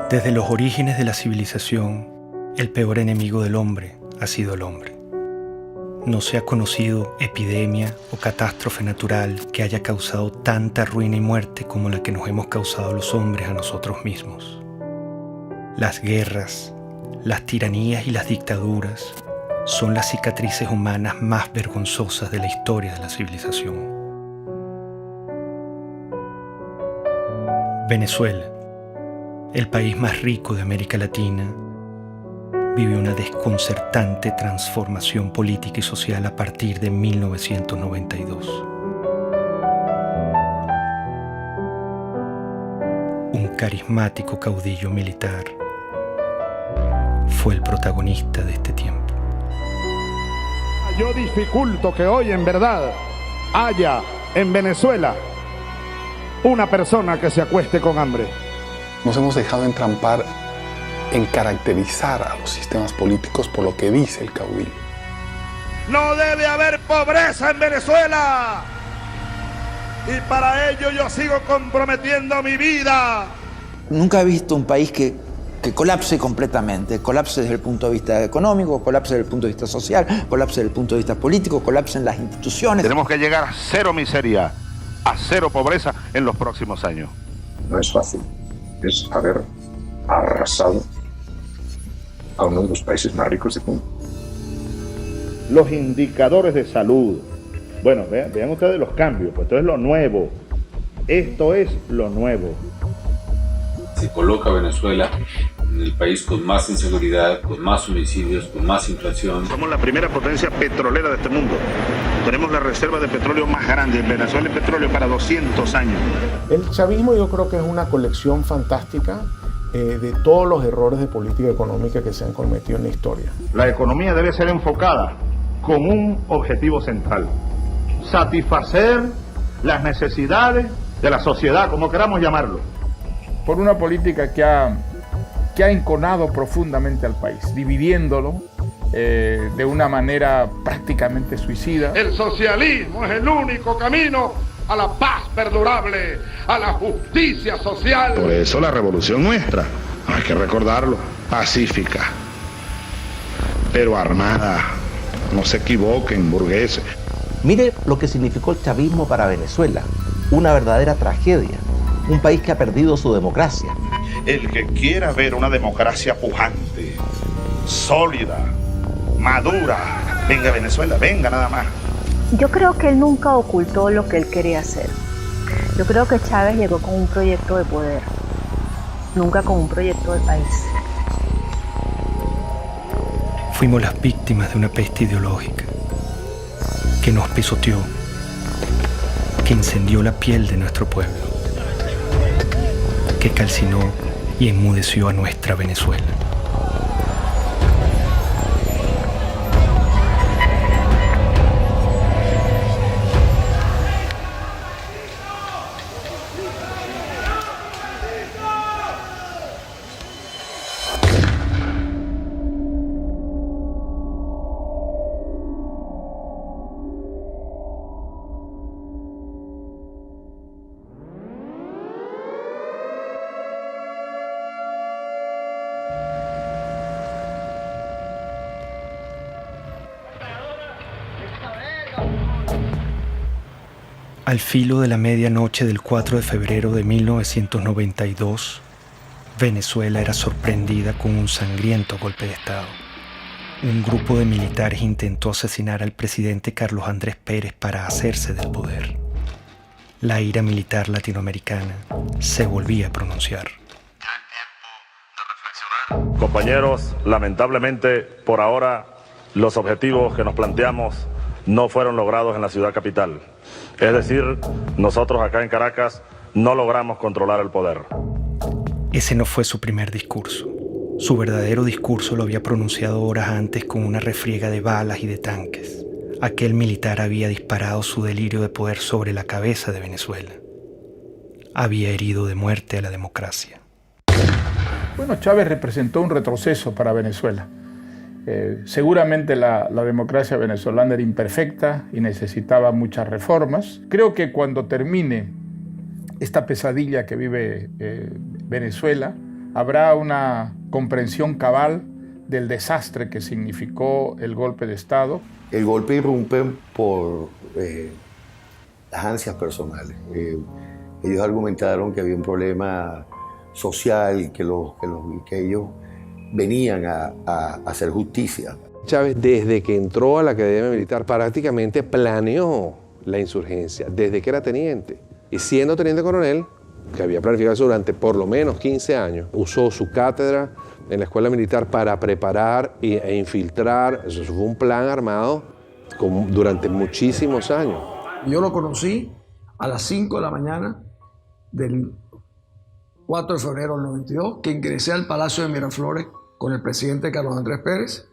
Desde los orígenes de la civilización, el peor enemigo del hombre ha sido el hombre. No se ha conocido epidemia o catástrofe natural que haya causado tanta ruina y muerte como la que nos hemos causado los hombres a nosotros mismos. Las guerras, las tiranías y las dictaduras son las cicatrices humanas más vergonzosas de la historia de la civilización. Venezuela, el país más rico de América Latina, vive una desconcertante transformación política y social a partir de 1992. Un carismático caudillo militar fue el protagonista de este tiempo. Yo dificulto que hoy en verdad haya en Venezuela una persona que se acueste con hambre. Nos hemos dejado entrampar en caracterizar a los sistemas políticos por lo que dice el caudillo. No debe haber pobreza en Venezuela. Y para ello yo sigo comprometiendo mi vida. Nunca he visto un país que colapse completamente. Colapse desde el punto de vista económico, colapse desde el punto de vista social, colapse desde el punto de vista político, colapse en las instituciones. Tenemos que llegar a cero miseria, a cero pobreza en los próximos años. No es fácil. Es haber arrasado a uno de los países más ricos del mundo. Los indicadores de salud. Bueno, vean ustedes los cambios, pues esto es lo nuevo. Esto es lo nuevo. Se coloca a Venezuela en el país con más inseguridad, con más homicidios, con más inflación. Somos la primera potencia petrolera de este mundo. Tenemos la reserva de petróleo más grande. En Venezuela hay petróleo para 200 años. El chavismo yo creo que es una colección fantástica de todos los errores de política económica que se han cometido en la historia. La economía debe ser enfocada con un objetivo central: satisfacer las necesidades de la sociedad, como queramos llamarlo. Por una política que ha enconado profundamente al país, dividiéndolo de una manera prácticamente suicida. El socialismo es el único camino a la paz perdurable, a la justicia social. Por eso la revolución nuestra, hay que recordarlo, pacífica, pero armada. No se equivoquen, burgueses. Mire lo que significó el chavismo para Venezuela. Una verdadera tragedia. Un país que ha perdido su democracia. El que quiera ver una democracia pujante, sólida, madura, venga a Venezuela, venga nada más. Yo creo que él nunca ocultó lo que él quería hacer. Yo creo que Chávez llegó con un proyecto de poder, nunca con un proyecto de país. Fuimos las víctimas de una peste ideológica que nos pisoteó, que incendió la piel de nuestro pueblo, que calcinó y enmudeció a nuestra Venezuela. Al filo de la medianoche del 4 de febrero de 1992, Venezuela era sorprendida con un sangriento golpe de Estado. Un grupo de militares intentó asesinar al presidente Carlos Andrés Pérez para hacerse del poder. La ira militar latinoamericana se volvía a pronunciar. Compañeros, lamentablemente, por ahora, los objetivos que nos planteamos no fueron logrados en la ciudad capital. Es decir, nosotros acá en Caracas no logramos controlar el poder. Ese no fue su primer discurso. Su verdadero discurso lo había pronunciado horas antes con una refriega de balas y de tanques. Aquel militar había disparado su delirio de poder sobre la cabeza de Venezuela. Había herido de muerte a la democracia. Bueno, Chávez representó un retroceso para Venezuela. Seguramente la democracia venezolana era imperfecta y necesitaba muchas reformas. Creo que cuando termine esta pesadilla que vive Venezuela, habrá una comprensión cabal del desastre que significó el golpe de Estado. El golpe irrumpe por las ansias personales. Ellos argumentaron que había un problema social y que ellos venían a hacer justicia. Chávez, desde que entró a la Academia Militar, prácticamente planeó la insurgencia, desde que era teniente. Y siendo teniente coronel, que había planificado eso durante por lo menos 15 años, usó su cátedra en la escuela militar para preparar e infiltrar. Eso fue un plan armado durante muchísimos años. Yo lo conocí a las 5 de la mañana del 4 de febrero del 92, que ingresé al Palacio de Miraflores con el presidente Carlos Andrés Pérez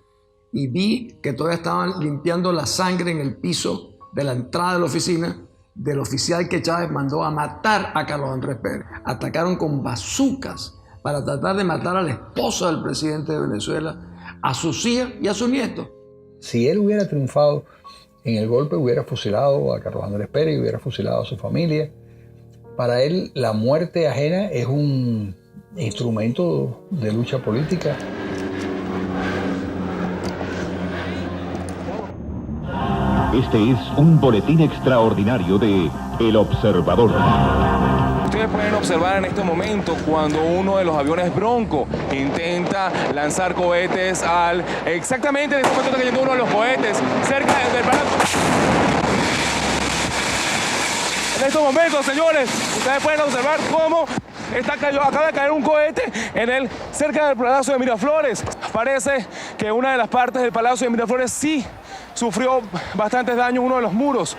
y vi que todavía estaban limpiando la sangre en el piso de la entrada de la oficina del oficial que Chávez mandó a matar a Carlos Andrés Pérez. Atacaron con bazucas para tratar de matar a la esposa del presidente de Venezuela, a sus hijas y a sus nietos. Si él hubiera triunfado en el golpe, hubiera fusilado a Carlos Andrés Pérez y hubiera fusilado a su familia. Para él, la muerte ajena es un instrumento de lucha política. Este es un boletín extraordinario de El Observador. Ustedes pueden observar en este momento cuando uno de los aviones Bronco intenta lanzar cohetes exactamente en este momento está cayendo uno de los cohetes cerca del Palacio. En estos momentos, señores, ustedes pueden observar cómo acaba de caer un cohete cerca del Palacio de Miraflores. Parece que una de las partes del Palacio de Miraflores sí sufrió bastantes daños, uno de los muros.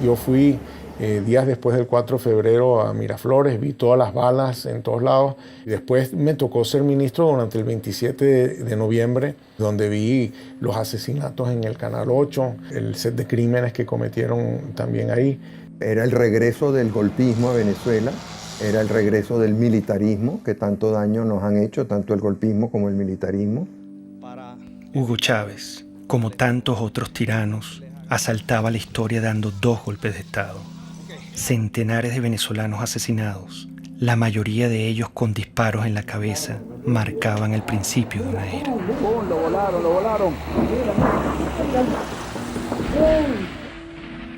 Yo fui días después del 4 de febrero a Miraflores, vi todas las balas en todos lados. Y después me tocó ser ministro durante el 27 de noviembre, donde vi los asesinatos en el Canal 8, el set de crímenes que cometieron también ahí. Era el regreso del golpismo a Venezuela, era el regreso del militarismo, que tanto daño nos han hecho, tanto el golpismo como el militarismo. Hugo Chávez, como tantos otros tiranos, asaltaba la historia dando 2 golpes de Estado. Centenares de venezolanos asesinados, la mayoría de ellos con disparos en la cabeza, marcaban el principio de una era. Lo volaron.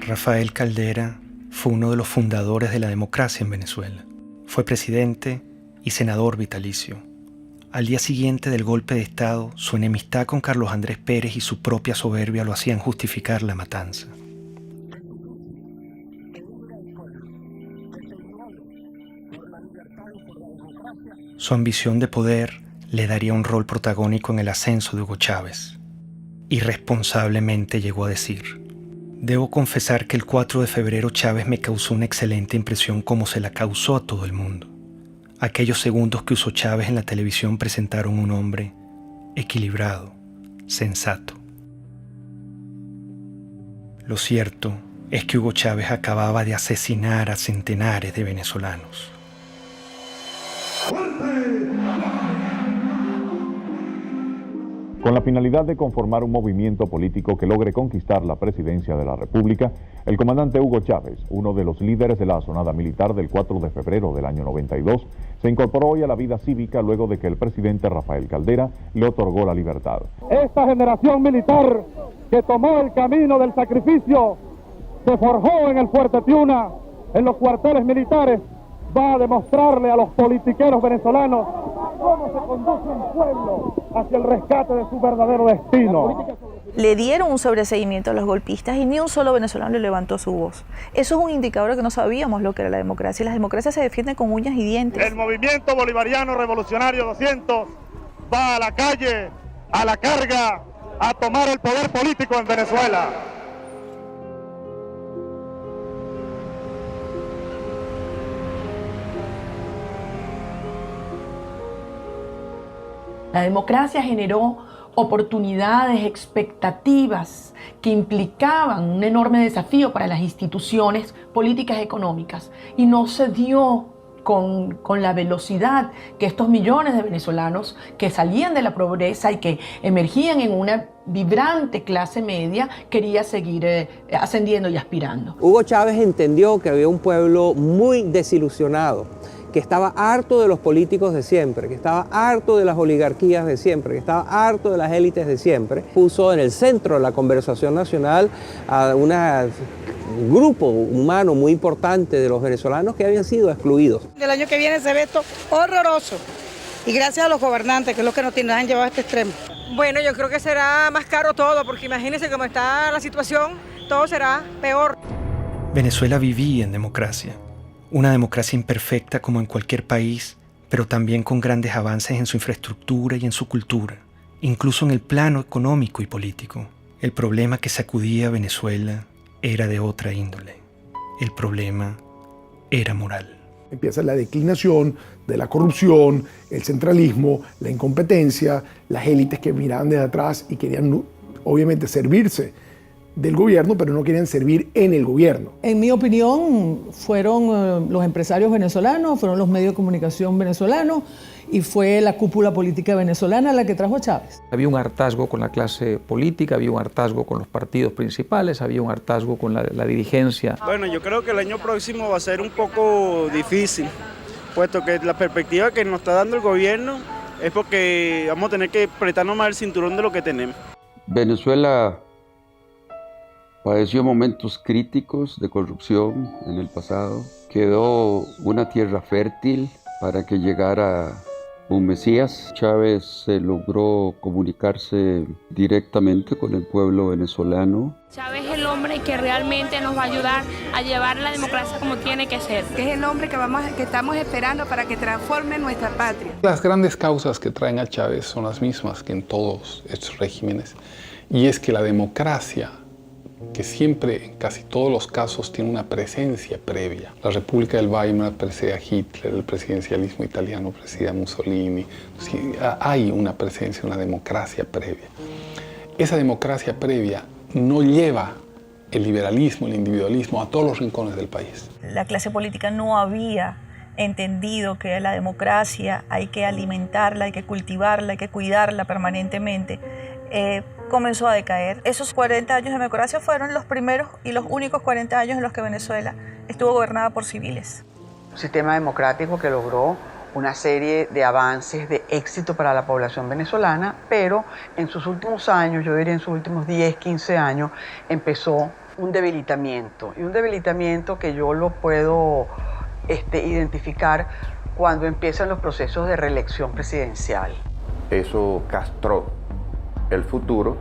Rafael Caldera fue uno de los fundadores de la democracia en Venezuela. Fue presidente y senador vitalicio. Al día siguiente del golpe de Estado, su enemistad con Carlos Andrés Pérez y su propia soberbia lo hacían justificar la matanza. Su ambición de poder le daría un rol protagónico en el ascenso de Hugo Chávez. Irresponsablemente llegó a decir: debo confesar que el 4 de febrero Chávez me causó una excelente impresión como se la causó a todo el mundo. Aquellos segundos que usó Chávez en la televisión presentaron un hombre equilibrado, sensato. Lo cierto es que Hugo Chávez acababa de asesinar a centenares de venezolanos. Con la finalidad de conformar un movimiento político que logre conquistar la presidencia de la República, el comandante Hugo Chávez, uno de los líderes de la asonada militar del 4 de febrero del año 92, se incorporó hoy a la vida cívica luego de que el presidente Rafael Caldera le otorgó la libertad. Esta generación militar que tomó el camino del sacrificio, se forjó en el Fuerte Tiuna, en los cuarteles militares, va a demostrarle a los politiqueros venezolanos cómo se conduce un pueblo hacia el rescate de su verdadero destino. Le dieron un sobreseguimiento a los golpistas y ni un solo venezolano le levantó su voz. Eso es un indicador de que no sabíamos lo que era la democracia. Las democracias se defienden con uñas y dientes. El movimiento bolivariano revolucionario 200 va a la calle, a la carga, a tomar el poder político en Venezuela. La democracia generó oportunidades, expectativas que implicaban un enorme desafío para las instituciones políticas y económicas y no se dio con la velocidad que estos millones de venezolanos que salían de la pobreza y que emergían en una vibrante clase media quería seguir ascendiendo y aspirando. Hugo Chávez entendió que había un pueblo muy desilusionado, que estaba harto de los políticos de siempre, que estaba harto de las oligarquías de siempre, que estaba harto de las élites de siempre. Puso en el centro de la conversación nacional a un grupo humano muy importante de los venezolanos que habían sido excluidos. El año que viene se ve esto horroroso y gracias a los gobernantes, que es lo que nos han llevado a este extremo. Bueno, yo creo que será más caro todo, porque imagínense cómo está la situación, todo será peor. Venezuela vivía en democracia. Una democracia imperfecta como en cualquier país, pero también con grandes avances en su infraestructura y en su cultura, incluso en el plano económico y político. El problema que sacudía a Venezuela era de otra índole. El problema era moral. Empieza la declinación de la corrupción, el centralismo, la incompetencia, las élites que miraban desde atrás y querían obviamente servirse del gobierno, pero no querían servir en el gobierno. En mi opinión, fueron los empresarios venezolanos, fueron los medios de comunicación venezolanos y fue la cúpula política venezolana la que trajo a Chávez. Había un hartazgo con la clase política, había un hartazgo con los partidos principales, había un hartazgo con la dirigencia. Bueno, yo creo que el año próximo va a ser un poco difícil, puesto que la perspectiva que nos está dando el gobierno es porque vamos a tener que apretarnos más el cinturón de lo que tenemos. Venezuela padeció momentos críticos de corrupción en el pasado. Quedó una tierra fértil para que llegara un Mesías. Chávez logró comunicarse directamente con el pueblo venezolano. Chávez es el hombre que realmente nos va a ayudar a llevar la democracia como tiene que ser. Que es el hombre que estamos esperando para que transforme nuestra patria. Las grandes causas que traen a Chávez son las mismas que en todos estos regímenes. Y es que la democracia, que siempre, en casi todos los casos, tiene una presencia previa. La República del Weimar precede a Hitler, el presidencialismo italiano precede a Mussolini. Sí, hay una presencia, una democracia previa. Esa democracia previa no lleva el liberalismo, el individualismo a todos los rincones del país. La clase política no había entendido que la democracia hay que alimentarla, hay que cultivarla, hay que cuidarla permanentemente. Comenzó a decaer. Esos 40 años de democracia fueron los primeros y los únicos 40 años en los que Venezuela estuvo gobernada por civiles. Un sistema democrático que logró una serie de avances de éxito para la población venezolana, pero en sus últimos años, yo diría en sus últimos 10, 15 años, empezó un debilitamiento. Y un debilitamiento que yo lo puedo identificar cuando empiezan los procesos de reelección presidencial. Eso castró el futuro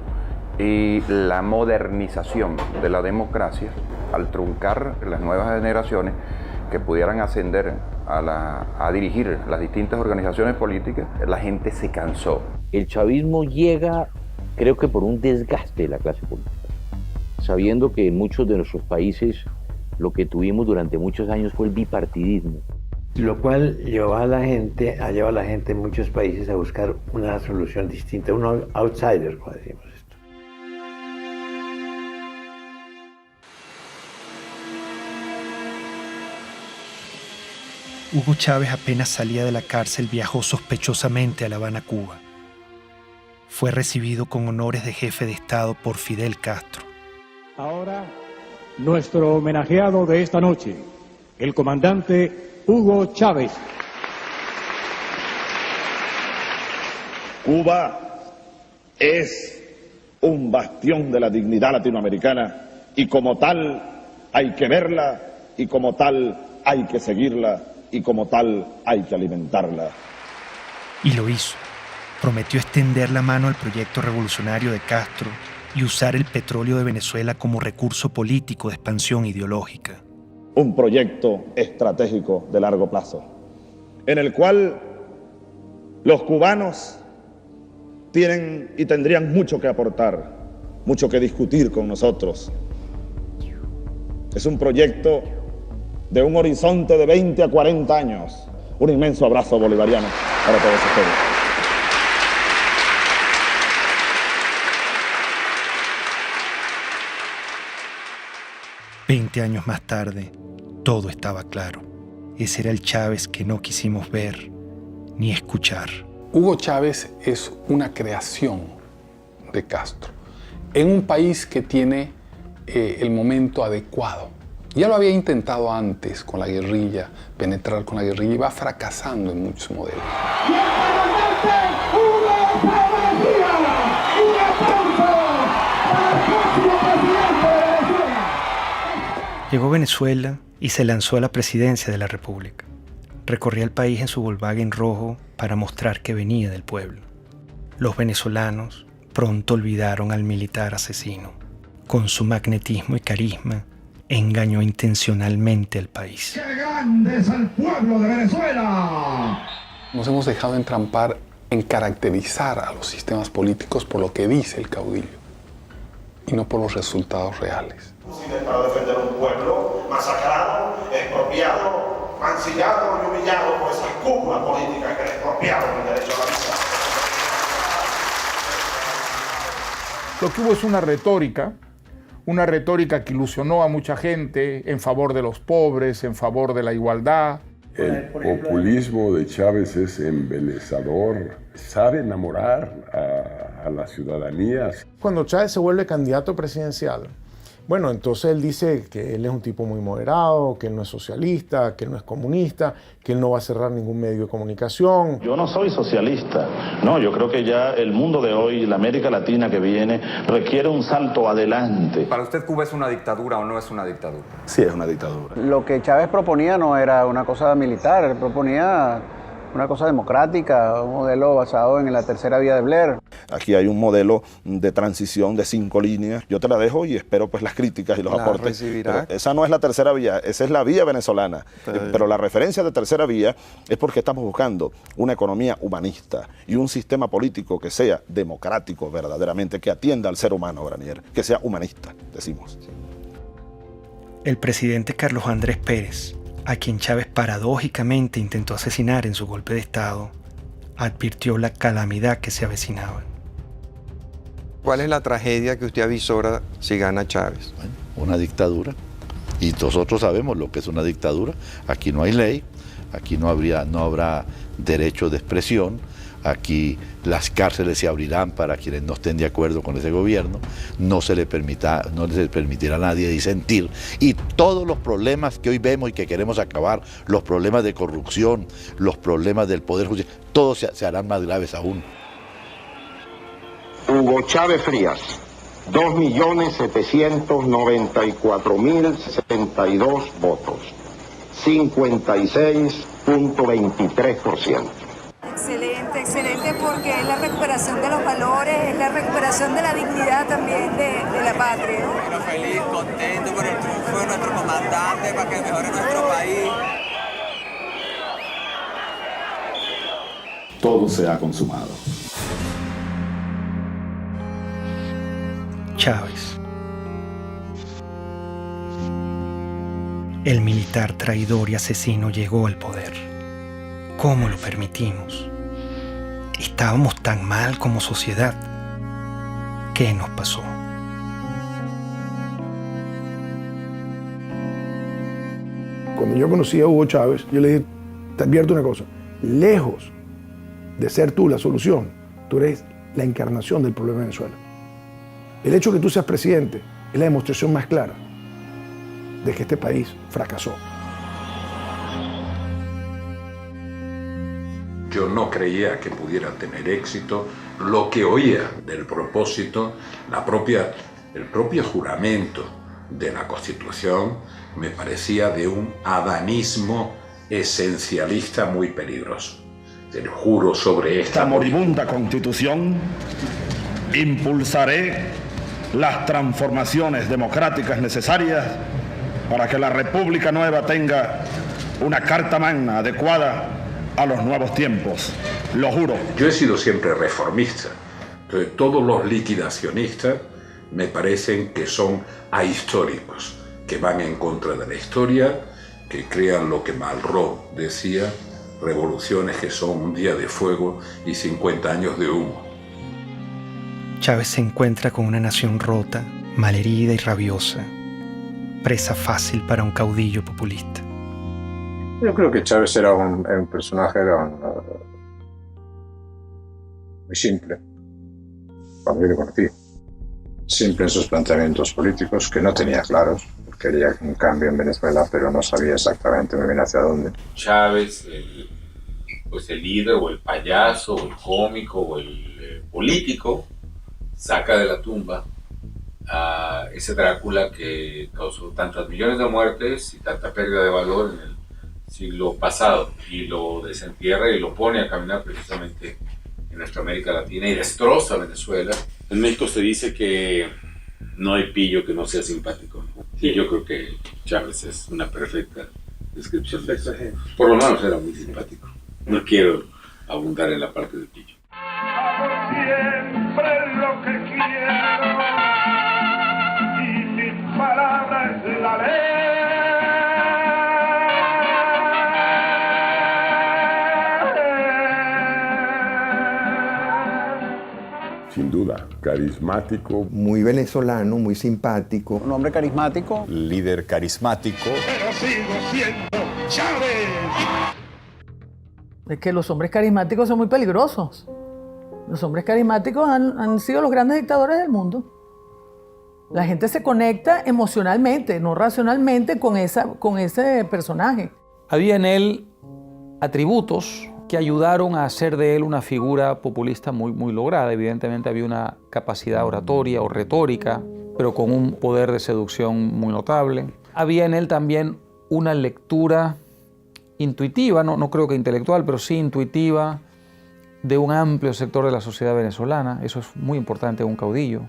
y la modernización de la democracia al truncar las nuevas generaciones que pudieran ascender a dirigir las distintas organizaciones políticas. La gente se cansó. El chavismo llega, creo que por un desgaste de la clase política, sabiendo que en muchos de nuestros países lo que tuvimos durante muchos años fue el bipartidismo. Lo cual llevó a la gente en muchos países a buscar una solución distinta, un outsider, como decimos esto. Hugo Chávez apenas salía de la cárcel viajó sospechosamente a La Habana, Cuba. Fue recibido con honores de jefe de Estado por Fidel Castro. Ahora, nuestro homenajeado de esta noche, el comandante Hugo Chávez. Cuba es un bastión de la dignidad latinoamericana y como tal hay que verla y como tal hay que seguirla y como tal hay que alimentarla. Y lo hizo. Prometió extender la mano al proyecto revolucionario de Castro y usar el petróleo de Venezuela como recurso político de expansión ideológica. Un proyecto estratégico de largo plazo, en el cual los cubanos tienen y tendrían mucho que aportar, mucho que discutir con nosotros. Es un proyecto de un horizonte de 20 a 40 años. Un inmenso abrazo bolivariano para todos ustedes. «20 años más tarde, todo estaba claro. Ese era el Chávez que no quisimos ver ni escuchar. Hugo Chávez es una creación de Castro en un país que tiene el momento adecuado. Ya lo había intentado antes con la guerrilla, penetrar con la guerrilla, y va fracasando en muchos modelos. Llegó a Venezuela y se lanzó a la presidencia de la República. Recorría el país en su Volkswagen rojo para mostrar que venía del pueblo. Los venezolanos pronto olvidaron al militar asesino. Con su magnetismo y carisma, engañó intencionalmente al país. ¡Qué grande es el pueblo de Venezuela! Nos hemos dejado entrampar en caracterizar a los sistemas políticos por lo que dice el caudillo y no por los resultados reales. Para defender un pueblo masacrado, expropiado, mancillado y humillado por esas cúpulas políticas que expropiaron el derecho a la vida. Lo que hubo es una retórica que ilusionó a mucha gente en favor de los pobres, en favor de la igualdad. El populismo de Chávez es embelezador, sabe enamorar a la ciudadanía. Cuando Chávez se vuelve candidato presidencial, bueno, entonces él dice que él es un tipo muy moderado, que él no es socialista, que él no es comunista, que él no va a cerrar ningún medio de comunicación. Yo no soy socialista, no, yo creo que ya el mundo de hoy, la América Latina que viene, requiere un salto adelante. ¿Para usted Cuba es una dictadura o no es una dictadura? Sí, es una dictadura. Lo que Chávez proponía no era una cosa militar, él proponía una cosa democrática, un modelo basado en la tercera vía de Blair. Aquí hay un modelo de transición de 5 líneas. Yo te la dejo y espero pues las críticas y los aportes. Esa no es la tercera vía, esa es la vía venezolana. Pero la referencia de tercera vía es porque estamos buscando una economía humanista y un sistema político que sea democrático verdaderamente, que atienda al ser humano, Granier, que sea humanista, decimos. El presidente Carlos Andrés Pérez, a quien Chávez paradójicamente intentó asesinar en su golpe de Estado, advirtió la calamidad que se avecinaba. ¿Cuál es la tragedia que usted avisora si gana Chávez? Bueno, una dictadura. Y nosotros sabemos lo que es una dictadura. Aquí no hay ley, aquí no habrá derecho de expresión, aquí las cárceles se abrirán para quienes no estén de acuerdo con ese gobierno, no se le permitirá a nadie disentir, y todos los problemas que hoy vemos y que queremos acabar, los problemas de corrupción, los problemas del poder judicial, todos se harán más graves aún. Hugo Chávez Frías, 2.794.062 votos, 56.23%. Excelente, excelente, porque es la recuperación de los valores, es la recuperación de la dignidad también de la patria. Bueno, feliz, contento por el triunfo de nuestro comandante para que mejore nuestro país. Todo se ha consumado. Chávez. El militar traidor y asesino llegó al poder. ¿Cómo lo permitimos? ¿Estábamos tan mal como sociedad? ¿Qué nos pasó? Cuando yo conocí a Hugo Chávez, yo le dije, te advierto una cosa, lejos de ser tú la solución, tú eres la encarnación del problema de Venezuela. El hecho de que tú seas presidente es la demostración más clara de que este país fracasó. Yo no creía que pudiera tener éxito. Lo que oía del propósito, el propio juramento de la Constitución, me parecía de un adanismo esencialista muy peligroso. Te lo juro sobre esta moribunda Constitución, impulsaré las transformaciones democráticas necesarias para que la República Nueva tenga una carta magna adecuada a los nuevos tiempos, lo juro. Yo he sido siempre reformista, entonces todos los liquidacionistas me parecen que son ahistóricos, que van en contra de la historia, que crean lo que Malraux decía, revoluciones que son un día de fuego y 50 años de humo. Chávez se encuentra con una nación rota, malherida y rabiosa, presa fácil para un caudillo populista. Yo creo que Chávez era un personaje muy simple, cuando yo lo conocí. Simple en sus planteamientos políticos, que no tenía claros. Quería un cambio en Venezuela, pero no sabía exactamente muy bien hacia dónde. Chávez, el líder o el payaso o el cómico o el político saca de la tumba a ese Drácula que causó tantas millones de muertes y tanta pérdida de valor en el siglo pasado, y lo desentierra y lo pone a caminar precisamente en nuestra América Latina y destroza Venezuela. En México se dice que no hay pillo que no sea simpático. Y yo creo que Chávez es una perfecta descripción de eso. Por lo menos era muy simpático. No quiero abundar en la parte de pillo. Siempre lo que quiero y mis palabras es la ley. Sin duda, carismático. Muy venezolano, muy simpático. Un hombre carismático. Líder carismático. Pero sigo siendo Chávez. Es que los hombres carismáticos son muy peligrosos. Los hombres carismáticos han sido los grandes dictadores del mundo. La gente se conecta emocionalmente, no racionalmente, con ese personaje. Había en él atributos que ayudaron a hacer de él una figura populista muy lograda. Evidentemente había una capacidad oratoria o retórica, pero con un poder de seducción muy notable. Había en él también una lectura intuitiva, no creo que intelectual, pero sí intuitiva, de un amplio sector de la sociedad venezolana. Eso es muy importante en un caudillo.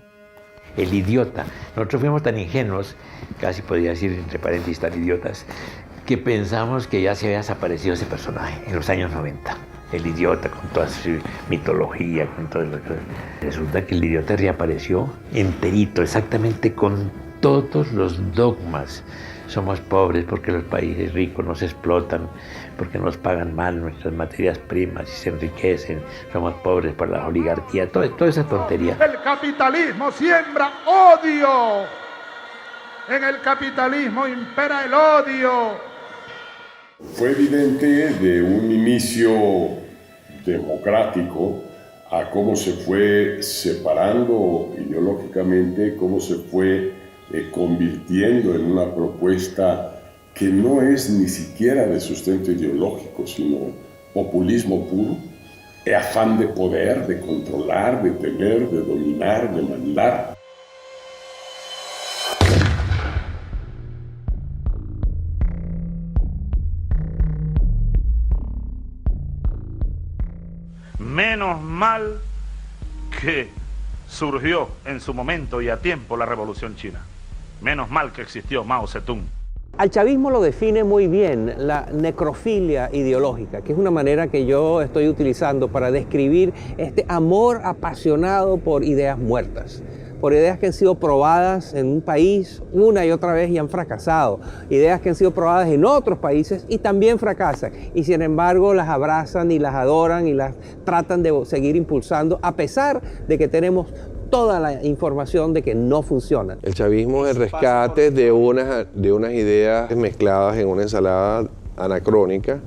El idiota. Nosotros fuimos tan ingenuos, casi podría decir entre paréntesis tan idiotas, que pensamos que ya se había desaparecido ese personaje en los años 90. El idiota, con toda su mitología, con todo lo que... Resulta que el idiota reapareció enterito, exactamente con todos los dogmas. Somos pobres porque los países ricos nos explotan, porque nos pagan mal nuestras materias primas y se enriquecen. Somos pobres por la oligarquía, toda esa tontería. El capitalismo siembra odio. En el capitalismo impera el odio. Fue evidente de un inicio democrático a cómo se fue separando ideológicamente, cómo se fue convirtiendo en una propuesta que no es ni siquiera de sustento ideológico, sino populismo puro, afán de poder, de controlar, de tener, de dominar, de mandar. Menos mal que surgió en su momento y a tiempo la Revolución China. Menos mal que existió Mao Zedong. Al chavismo lo define muy bien la necrofilia ideológica, que es una manera que yo estoy utilizando para describir este amor apasionado por ideas muertas, por ideas que han sido probadas en un país una y otra vez y han fracasado, ideas que han sido probadas en otros países y también fracasan, y sin embargo las abrazan y las adoran y las tratan de seguir impulsando a pesar de que tenemos toda la información de que no funciona. El chavismo es el rescate de unas ideas mezcladas en una ensalada anacrónica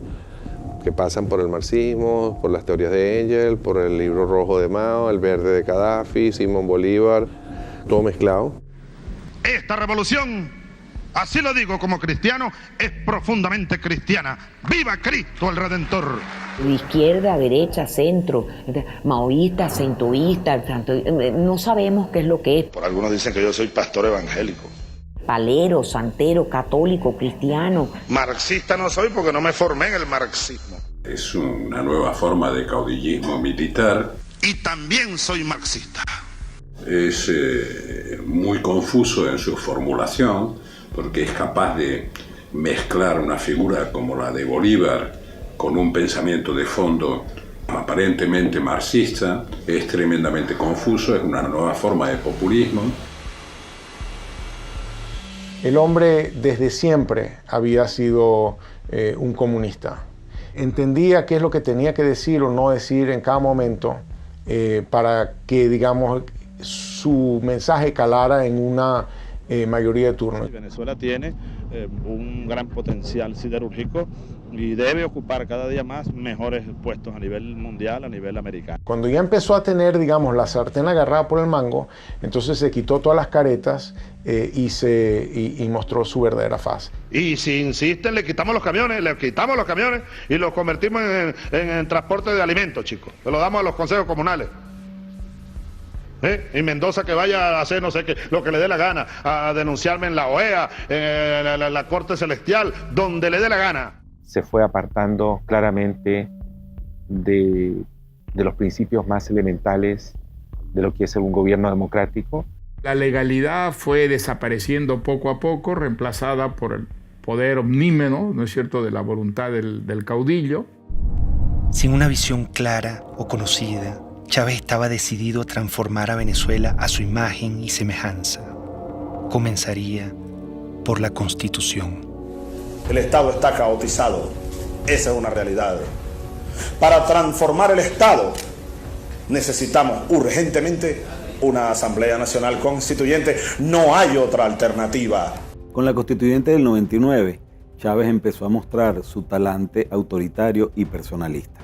que pasan por el marxismo, por las teorías de Engels, por el libro rojo de Mao, el verde de Gaddafi, Simón Bolívar, todo mezclado. Esta revolución, así lo digo como cristiano, es profundamente cristiana. ¡Viva Cristo el Redentor! De izquierda, derecha, centro, maoísta, centoísta, no sabemos qué es lo que es. Por algunos dicen que yo soy pastor evangélico. Palero, santero, católico, cristiano. Marxista no soy porque no me formé en el marxismo. Es una nueva forma de caudillismo militar. Y también soy marxista. Es muy confuso en su formulación porque es capaz de mezclar una figura como la de Bolívar con un pensamiento de fondo aparentemente marxista. Es tremendamente confuso, es una nueva forma de populismo. El hombre desde siempre había sido un comunista. Entendía qué es lo que tenía que decir o no decir en cada momento para que, digamos, su mensaje calara en una mayoría de turnos. Venezuela tiene un gran potencial siderúrgico y debe ocupar cada día más mejores puestos a nivel mundial, a nivel americano. Cuando ya empezó a tener, digamos, la sartén agarrada por el mango, entonces se quitó todas las caretas y mostró su verdadera faz. Y si insisten, le quitamos los camiones y los convertimos en transporte de alimentos, chicos. Se lo damos a los consejos comunales. Y Mendoza que vaya a hacer no sé qué, lo que le dé la gana, a denunciarme en la OEA, en la Corte Celestial, donde le dé la gana. Se fue apartando claramente de los principios más elementales de lo que es un gobierno democrático. La legalidad fue desapareciendo poco a poco, reemplazada por el poder omnímodo, ¿no es cierto?, de la voluntad del caudillo. Sin una visión clara o conocida, Chávez estaba decidido a transformar a Venezuela a su imagen y semejanza. Comenzaría por la Constitución. El Estado está caotizado. Esa es una realidad. Para transformar el Estado necesitamos urgentemente una Asamblea Nacional Constituyente. No hay otra alternativa. Con la Constituyente del 99, Chávez empezó a mostrar su talante autoritario y personalista.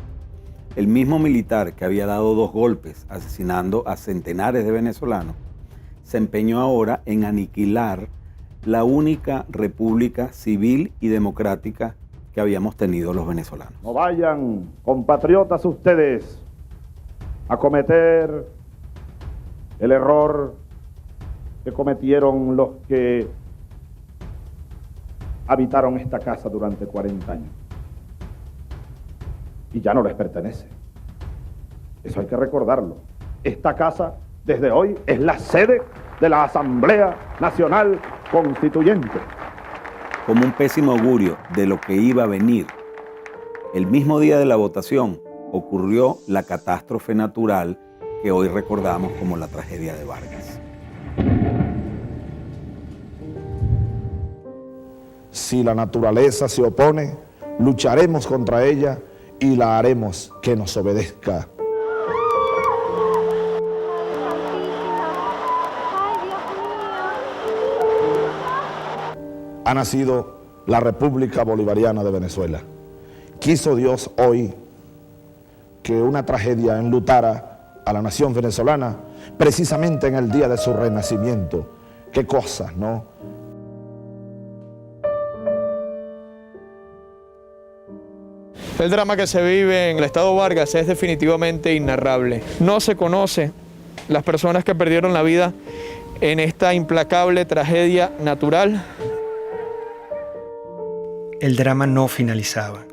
El mismo militar que había dado 2 golpes asesinando a centenares de venezolanos, se empeñó ahora en aniquilar la única república civil y democrática que habíamos tenido los venezolanos. No vayan, compatriotas, ustedes a cometer el error que cometieron los que habitaron esta casa durante 40 años. Y ya no les pertenece. Eso hay que recordarlo. Esta casa, desde hoy, es la sede de la Asamblea Nacional Constituyente. Como un pésimo augurio de lo que iba a venir, el mismo día de la votación ocurrió la catástrofe natural que hoy recordamos como la tragedia de Vargas. Si la naturaleza se opone, lucharemos contra ella y la haremos que nos obedezca. Ha nacido la República Bolivariana de Venezuela. Quiso Dios hoy que una tragedia enlutara a la nación venezolana precisamente en el día de su renacimiento. Qué cosas, ¿no? El drama que se vive en el estado Vargas es definitivamente inarrable. No se conoce las personas que perdieron la vida en esta implacable tragedia natural. El drama no finalizaba.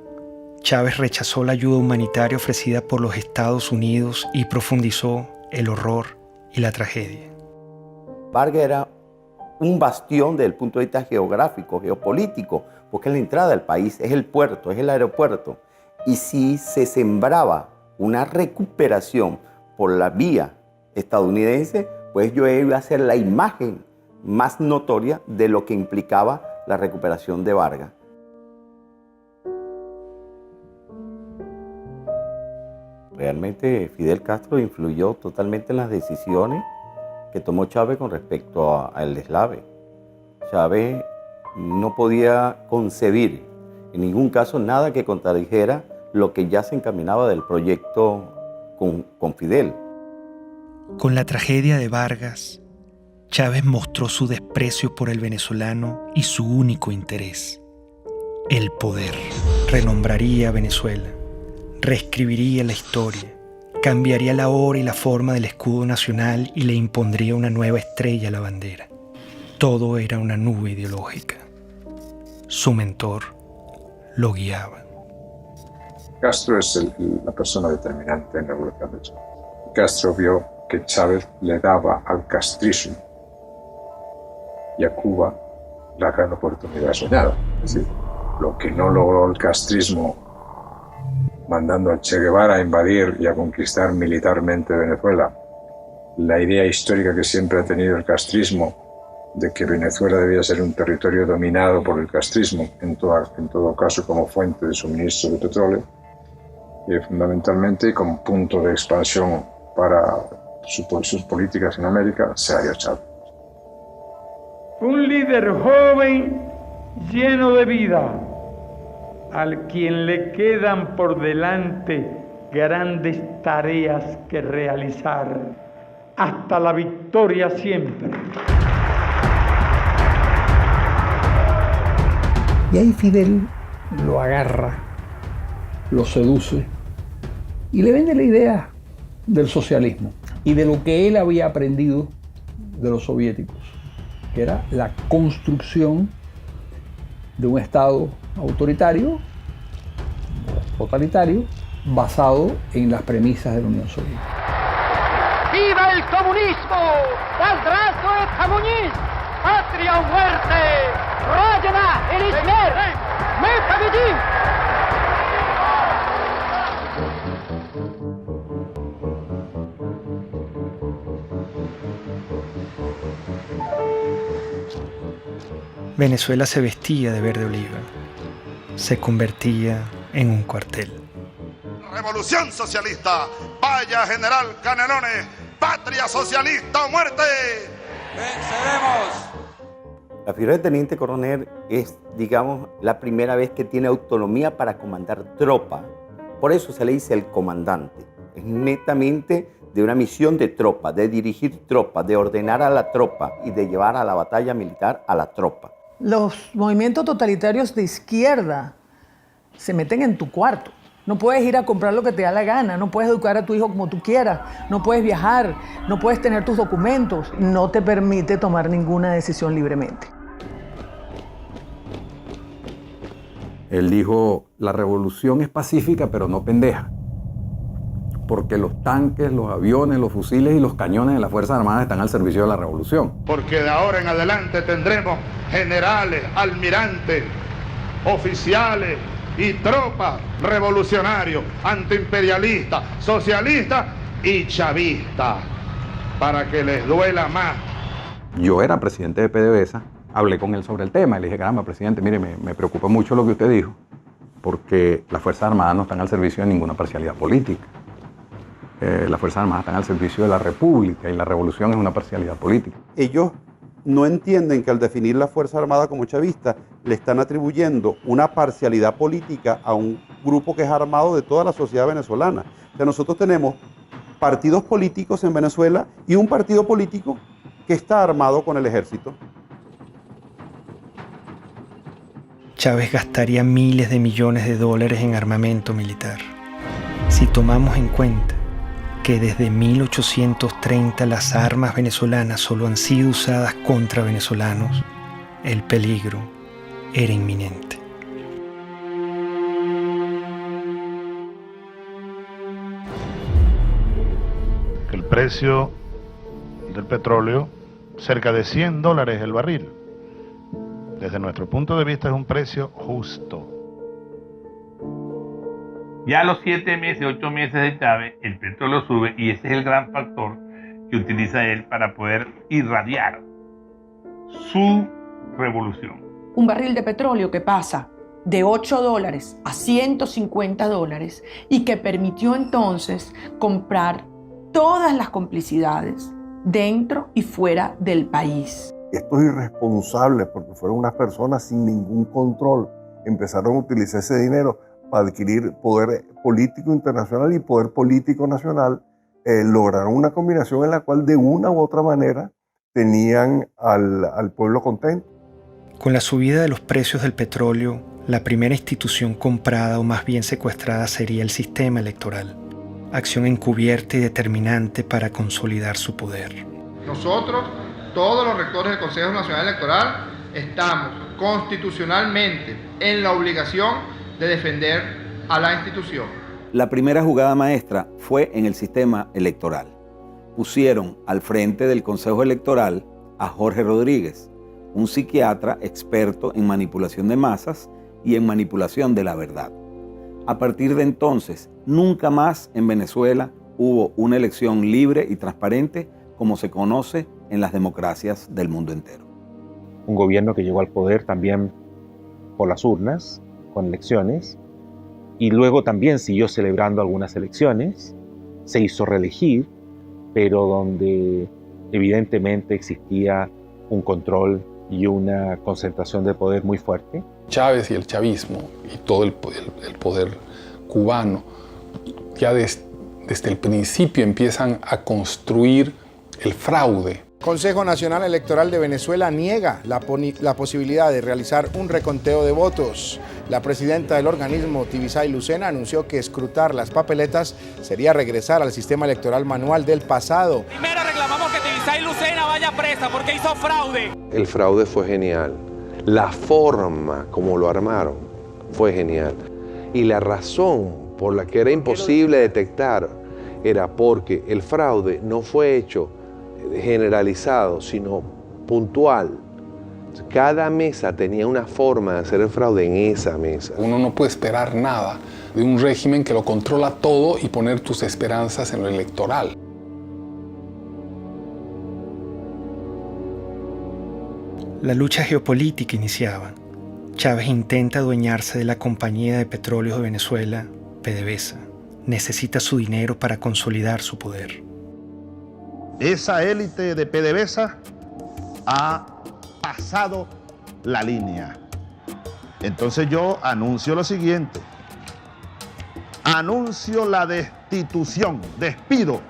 Chávez rechazó la ayuda humanitaria ofrecida por los Estados Unidos y profundizó el horror y la tragedia. Vargas era un bastión desde el punto de vista geográfico, geopolítico, porque es la entrada del país, es el puerto, es el aeropuerto. Y si se sembraba una recuperación por la vía estadounidense, pues yo iba a ser la imagen más notoria de lo que implicaba la recuperación de Vargas. Realmente Fidel Castro influyó totalmente en las decisiones que tomó Chávez con respecto al deslave. Chávez no podía concebir en ningún caso nada que contradijera lo que ya se encaminaba del proyecto con Fidel. Con la tragedia de Vargas, Chávez mostró su desprecio por el venezolano y su único interés, el poder. Renombraría a Venezuela, reescribiría la historia, cambiaría la hora y la forma del escudo nacional y le impondría una nueva estrella a la bandera. Todo era una nube ideológica. Su mentor lo guiaba. Castro es la persona determinante en la evolución de Chávez. Castro vio que Chávez le daba al castrismo y a Cuba la gran oportunidad soñada. Es decir, lo que no logró el castrismo mandando a Che Guevara a invadir y a conquistar militarmente Venezuela, la idea histórica que siempre ha tenido el castrismo de que Venezuela debía ser un territorio dominado por el castrismo, en todo caso como fuente de suministro de petróleo, y fundamentalmente como punto de expansión para sus políticas en América, se halló Chávez. Un líder joven lleno de vida, al quien le quedan por delante grandes tareas que realizar, hasta la victoria siempre. Y ahí Fidel lo agarra, lo seduce y le vende la idea del socialismo y de lo que él había aprendido de los soviéticos, que era la construcción de un Estado autoritario, totalitario, basado en las premisas de la Unión Soviética. ¡Viva el comunismo! ¡Здравствует коммунизм! ¡Patria o muerte! ¡Родина или смерть! ¡Мы победим! Venezuela se vestía de verde oliva, se convertía en un cuartel. Revolución socialista, vaya General Canelones, patria socialista o muerte. ¡Venceremos! La figura de teniente coronel es, digamos, la primera vez que tiene autonomía para comandar tropa. Por eso se le dice el comandante. Es netamente de una misión de tropa, de dirigir tropa, de ordenar a la tropa y de llevar a la batalla militar a la tropa. Los movimientos totalitarios de izquierda se meten en tu cuarto. No puedes ir a comprar lo que te da la gana, no puedes educar a tu hijo como tú quieras, no puedes viajar, no puedes tener tus documentos, no te permite tomar ninguna decisión libremente. Él dijo, la revolución es pacífica pero no pendeja, porque los tanques, los aviones, los fusiles y los cañones de las Fuerzas Armadas están al servicio de la revolución. Porque de ahora en adelante tendremos generales, almirantes, oficiales y tropas revolucionarios, antiimperialistas, socialistas y chavistas, para que les duela más. Yo era presidente de PDVSA, hablé con él sobre el tema y le dije, caramba, presidente, mire, me preocupa mucho lo que usted dijo, porque las Fuerzas Armadas no están al servicio de ninguna parcialidad política. Las Fuerzas Armadas están al servicio de la República y la revolución es una parcialidad política. Ellos no entienden que al definir la Fuerza Armada como chavista le están atribuyendo una parcialidad política a un grupo que es armado de toda la sociedad venezolana. O sea, nosotros tenemos partidos políticos en Venezuela y un partido político que está armado con el ejército. Chávez gastaría miles de millones de dólares en armamento militar. Si tomamos en cuenta que desde 1830 las armas venezolanas solo han sido usadas contra venezolanos, el peligro era inminente. El precio del petróleo, cerca de $100 el barril. Desde nuestro punto de vista es un precio justo. Ya a los 7 meses, 8 meses de Chávez, el petróleo sube y ese es el gran factor que utiliza él para poder irradiar su revolución. Un barril de petróleo que pasa de $8 a $150 y que permitió entonces comprar todas las complicidades dentro y fuera del país. Estos irresponsables, porque fueron unas personas sin ningún control, empezaron a utilizar ese dinero para adquirir poder político internacional y poder político nacional, lograron una combinación en la cual de una u otra manera tenían al pueblo contento. Con la subida de los precios del petróleo, la primera institución comprada o más bien secuestrada sería el sistema electoral, acción encubierta y determinante para consolidar su poder. Nosotros, todos los rectores del Consejo Nacional Electoral, estamos constitucionalmente en la obligación de defender a la institución. La primera jugada maestra fue en el sistema electoral. Pusieron al frente del Consejo Electoral a Jorge Rodríguez, un psiquiatra experto en manipulación de masas y en manipulación de la verdad. A partir de entonces, nunca más en Venezuela hubo una elección libre y transparente como se conoce en las democracias del mundo entero. Un gobierno que llegó al poder también por las urnas, con elecciones, y luego también siguió celebrando algunas elecciones, se hizo reelegir, pero donde evidentemente existía un control y una concentración de poder muy fuerte. Chávez y el chavismo y todo el poder cubano ya desde el principio empiezan a construir el fraude. Consejo Nacional Electoral de Venezuela niega la posibilidad de realizar un reconteo de votos. La presidenta del organismo, Tibisay Lucena, anunció que escrutar las papeletas sería regresar al sistema electoral manual del pasado. Primero reclamamos que Tibisay Lucena vaya presa porque hizo fraude. El fraude fue genial. La forma como lo armaron fue genial. Y la razón por la que era imposible detectar era porque el fraude no fue hecho generalizado, sino puntual. Cada mesa tenía una forma de hacer el fraude en esa mesa. Uno no puede esperar nada de un régimen que lo controla todo y poner tus esperanzas en lo electoral. La lucha geopolítica iniciaba. Chávez intenta adueñarse de la Compañía de Petróleos de Venezuela, PDVSA. Necesita su dinero para consolidar su poder. Esa élite de PDVSA ha pasado la línea. Entonces yo anuncio lo siguiente. Anuncio la destitución, despido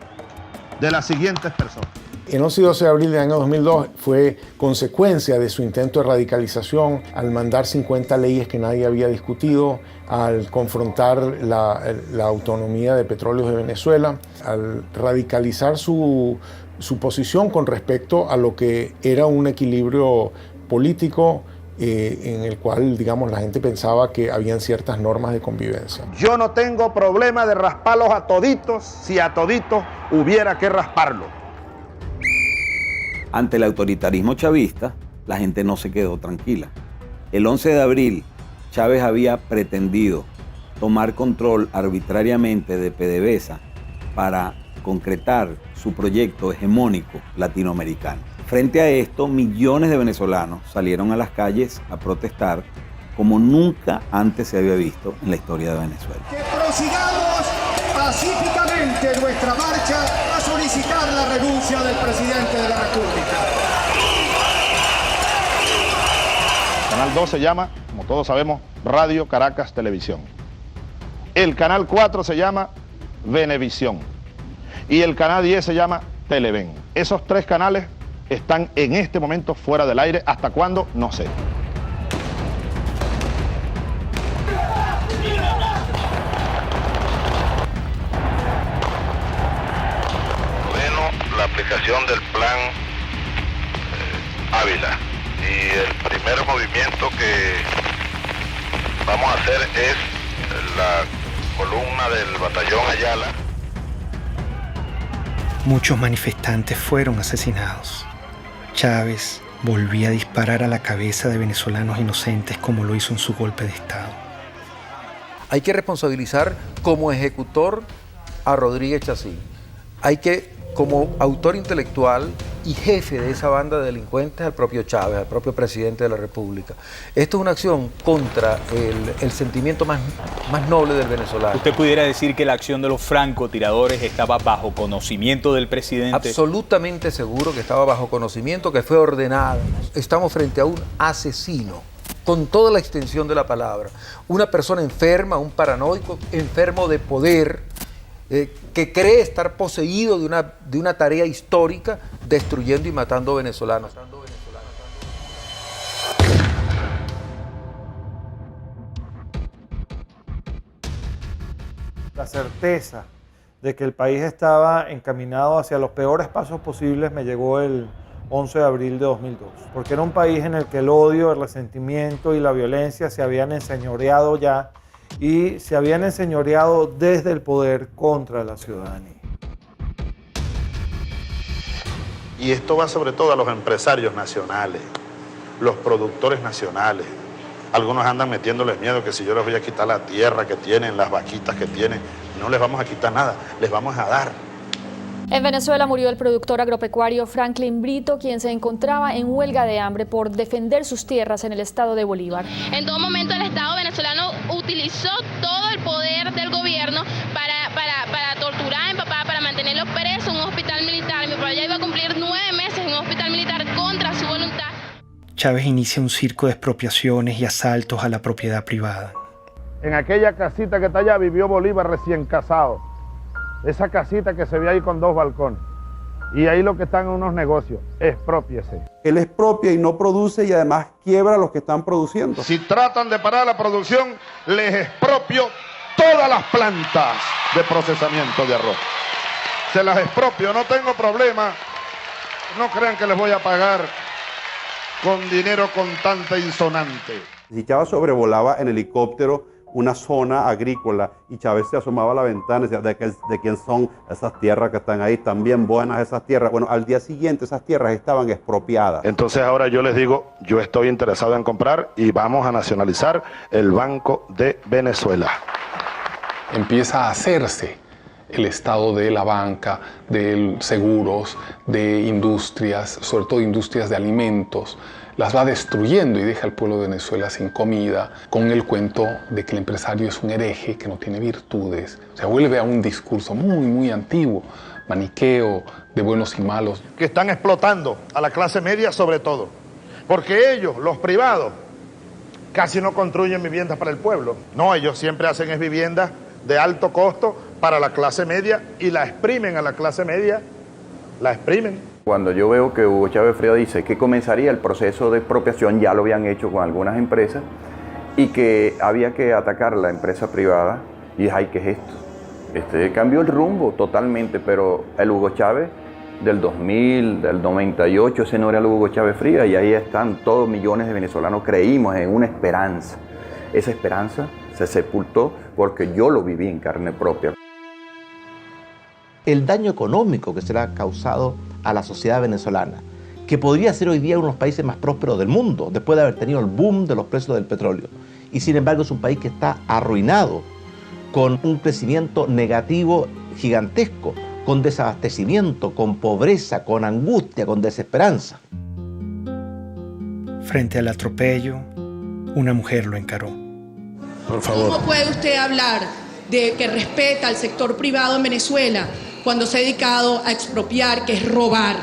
de las siguientes personas. El 11 y 12 de abril del año 2002 fue consecuencia de su intento de radicalización al mandar 50 leyes que nadie había discutido, al confrontar la autonomía de Petróleos de Venezuela, al radicalizar su posición con respecto a lo que era un equilibrio político en el cual, digamos, la gente pensaba que habían ciertas normas de convivencia. Yo no tengo problema de rasparlos a toditos si a toditos hubiera que rasparlo. Ante el autoritarismo chavista, la gente no se quedó tranquila. El 11 de abril, Chávez había pretendido tomar control arbitrariamente de PDVSA para concretar su proyecto hegemónico latinoamericano. Frente a esto, millones de venezolanos salieron a las calles a protestar como nunca antes se había visto en la historia de Venezuela. Que prosigamos pacíficamente nuestra marcha a solicitar la renuncia del presidente de la República. El canal 2 se llama, como todos sabemos, Radio Caracas Televisión. El canal 4 se llama Venevisión. Y el canal 10 se llama Televen. Esos tres canales están en este momento fuera del aire. ¿Hasta cuándo? No sé. La aplicación del plan Ávila. Y el primer movimiento que vamos a hacer es la columna del batallón Ayala. Muchos manifestantes fueron asesinados. Chávez volvía a disparar a la cabeza de venezolanos inocentes como lo hizo en su golpe de Estado. Hay que responsabilizar como ejecutor a Rodríguez Chacín. Hay que, como autor intelectual y jefe de esa banda de delincuentes, al propio Chávez, al propio presidente de la República. Esto es una acción contra el sentimiento más noble del venezolano. ¿Usted pudiera decir que la acción de los francotiradores estaba bajo conocimiento del presidente? Absolutamente seguro que estaba bajo conocimiento, que fue ordenada. Estamos frente a un asesino, con toda la extensión de la palabra. Una persona enferma, un paranoico, enfermo de poder, que cree estar poseído de una tarea histórica, destruyendo y matando venezolanos. La certeza de que el país estaba encaminado hacia los peores pasos posibles me llegó el 11 de abril de 2002, porque era un país en el que el odio, el resentimiento y la violencia se habían enseñoreado ya, y se habían enseñoreado desde el poder contra la ciudadanía. Y esto va sobre todo a los empresarios nacionales, los productores nacionales. Algunos andan metiéndoles miedo que si yo les voy a quitar la tierra que tienen, las vaquitas que tienen, no les vamos a quitar nada, les vamos a dar. En Venezuela murió el productor agropecuario Franklin Brito, quien se encontraba en huelga de hambre por defender sus tierras en el estado de Bolívar. En todo momento el Estado venezolano utilizó todo el poder del gobierno para torturar a mi papá, para mantenerlo preso en un hospital militar. Mi papá ya iba a cumplir 9 meses en un hospital militar contra su voluntad. Chávez inicia un circo de expropiaciones y asaltos a la propiedad privada. En aquella casita que está allá vivió Bolívar recién casado. Esa casita que se ve ahí con 2 balcones. Y ahí lo que están en unos negocios, exprópiese. Él expropia y no produce y además quiebra a los que están produciendo. Si tratan de parar la producción, les expropio todas las plantas de procesamiento de arroz. Se las expropio, no tengo problema. No crean que les voy a pagar con dinero contante insonante. Si Chávez sobrevolaba en helicóptero una zona agrícola y Chávez se asomaba a la ventana y decía, ¿de quién son esas tierras que están ahí? Están bien buenas esas tierras. Bueno, al día siguiente esas tierras estaban expropiadas. Entonces ahora yo les digo, yo estoy interesado en comprar y vamos a nacionalizar el Banco de Venezuela. Empieza a hacerse el estado de la banca, de seguros, de industrias, sobre todo industrias de alimentos. Las va destruyendo y deja al pueblo de Venezuela sin comida, con el cuento de que el empresario es un hereje, que no tiene virtudes. O sea, vuelve a un discurso muy, muy antiguo, maniqueo, de buenos y malos. Que están explotando a la clase media sobre todo, porque ellos, los privados, casi no construyen viviendas para el pueblo. No, ellos siempre hacen es viviendas de alto costo para la clase media y la exprimen a la clase media, la exprimen. Cuando yo veo que Hugo Chávez Frías dice que comenzaría el proceso de expropiación, ya lo habían hecho con algunas empresas, y que había que atacar la empresa privada, y dije, ay, ¿qué es esto? Cambió el rumbo totalmente, pero el Hugo Chávez del 2000, del 98, ese no era el Hugo Chávez Frías, y ahí están todos millones de venezolanos, creímos en una esperanza. Esa esperanza se sepultó porque yo lo viví en carne propia. El daño económico que se le ha causado a la sociedad venezolana, que podría ser hoy día uno de los países más prósperos del mundo, después de haber tenido el boom de los precios del petróleo. Y sin embargo es un país que está arruinado, con un crecimiento negativo gigantesco, con desabastecimiento, con pobreza, con angustia, con desesperanza. Frente al atropello, una mujer lo encaró. Por favor. ¿Cómo puede usted hablar de que respeta al sector privado en Venezuela cuando se ha dedicado a expropiar, que es robar?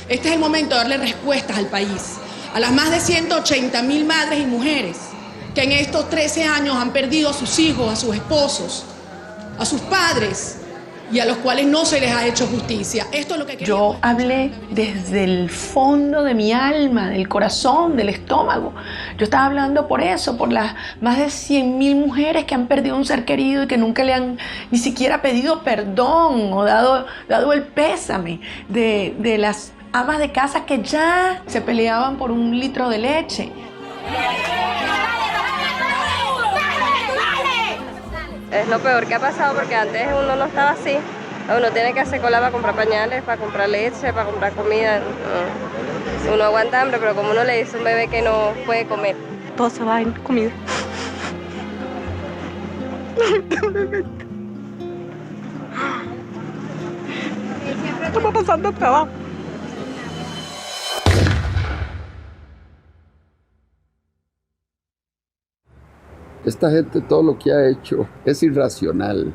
Este es el momento de darle respuestas al país, a las más de 180.000 madres y mujeres que en estos 13 años han perdido a sus hijos, a sus esposos, a sus padres, y a los cuales no se les ha hecho justicia. Esto es lo que yo hablé desde el fondo de mi alma, del corazón, del estómago. Yo estaba hablando por eso, por las más de 100.000 mujeres que han perdido un ser querido y que nunca le han ni siquiera pedido perdón o dado el pésame, de las amas de casa que ya se peleaban por un litro de leche. Es lo peor que ha pasado porque antes uno no estaba así. Uno tiene que hacer cola para comprar pañales, para comprar leche, para comprar comida. Uno aguanta hambre, pero como uno le dice a un bebé que no puede comer, todo se va en comida. Estamos pasando trabajo. Esta gente todo lo que ha hecho es irracional.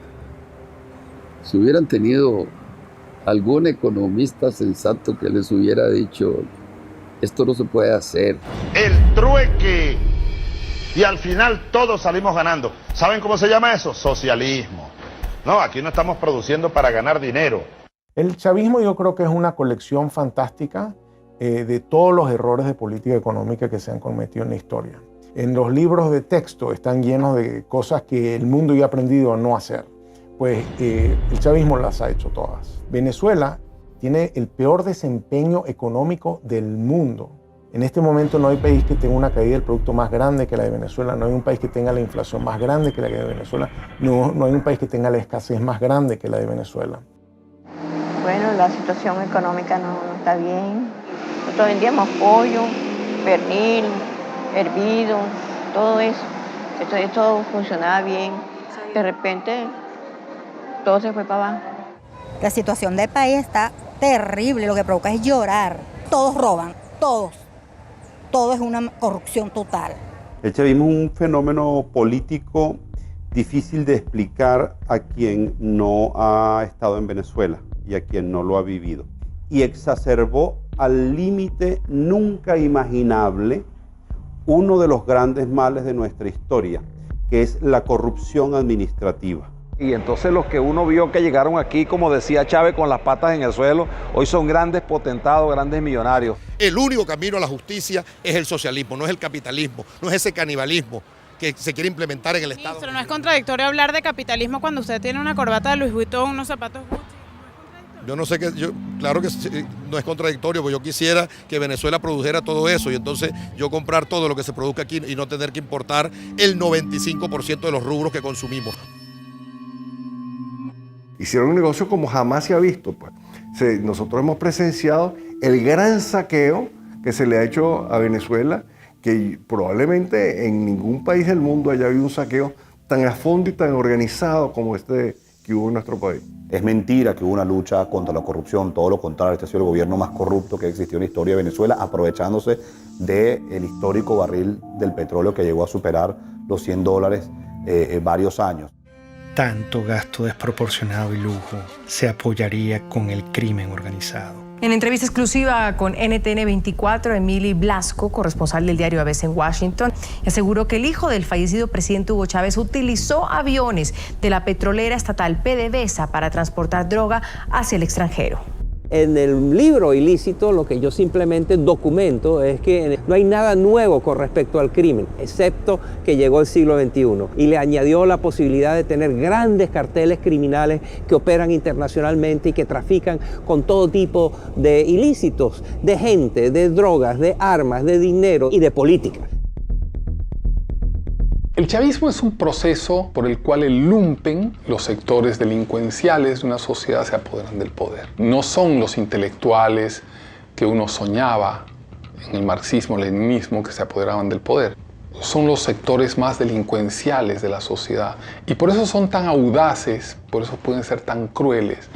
Si hubieran tenido algún economista sensato que les hubiera dicho, esto no se puede hacer. El trueque. Y al final todos salimos ganando. ¿Saben cómo se llama eso? Socialismo. No, aquí no estamos produciendo para ganar dinero. El chavismo yo creo que es una colección fantástica de todos los errores de política económica que se han cometido en la historia. En los libros de texto están llenos de cosas que el mundo ya ha aprendido a no hacer. Pues el chavismo las ha hecho todas. Venezuela tiene el peor desempeño económico del mundo. En este momento no hay país que tenga una caída del producto más grande que la de Venezuela, no hay un país que tenga la inflación más grande que la de Venezuela, no hay un país que tenga la escasez más grande que la de Venezuela. Bueno, la situación económica no está bien. Nosotros vendíamos pollo, pernil, hervido, todo eso. Esto funcionaba bien. De repente, todo se fue para abajo. La situación del país está terrible, lo que provoca es llorar. Todos roban, todos. Todo es una corrupción total. El chavismo es un fenómeno político difícil de explicar a quien no ha estado en Venezuela y a quien no lo ha vivido. Y exacerbó al límite nunca imaginable uno de los grandes males de nuestra historia, que es la corrupción administrativa. Y entonces los que uno vio que llegaron aquí, como decía Chávez, con las patas en el suelo, hoy son grandes potentados, grandes millonarios. El único camino a la justicia es el socialismo, no es el capitalismo, no es ese canibalismo que se quiere implementar en el Estado. Ministro, ¿no es contradictorio hablar de capitalismo cuando usted tiene una corbata de Louis Vuitton, unos zapatos Gucci? Yo no sé claro que no es contradictorio, porque yo quisiera que Venezuela produjera todo eso y entonces yo comprar todo lo que se produzca aquí y no tener que importar el 95% de los rubros que consumimos. Hicieron un negocio como jamás se ha visto. Pues. Nosotros hemos presenciado el gran saqueo que se le ha hecho a Venezuela, que probablemente en ningún país del mundo haya habido un saqueo tan a fondo y tan organizado como este que hubo en nuestro país. Es mentira que hubo una lucha contra la corrupción, todo lo contrario, este ha sido el gobierno más corrupto que existió en la historia de Venezuela, aprovechándose del histórico barril del petróleo que llegó a superar los $100 varios años. Tanto gasto desproporcionado y lujo se apoyaría con el crimen organizado. En entrevista exclusiva con NTN 24, Emily Blasco, corresponsal del diario ABC en Washington, aseguró que el hijo del fallecido presidente Hugo Chávez utilizó aviones de la petrolera estatal PDVSA para transportar droga hacia el extranjero. En el libro ilícito lo que yo simplemente documento es que no hay nada nuevo con respecto al crimen, excepto que llegó el siglo XXI y le añadió la posibilidad de tener grandes carteles criminales que operan internacionalmente y que trafican con todo tipo de ilícitos, de gente, de drogas, de armas, de dinero y de política. El chavismo es un proceso por el cual el lumpen, los sectores delincuenciales de una sociedad se apoderan del poder. No son los intelectuales que uno soñaba en el marxismo-leninismo que se apoderaban del poder. Son los sectores más delincuenciales de la sociedad y por eso son tan audaces, por eso pueden ser tan crueles.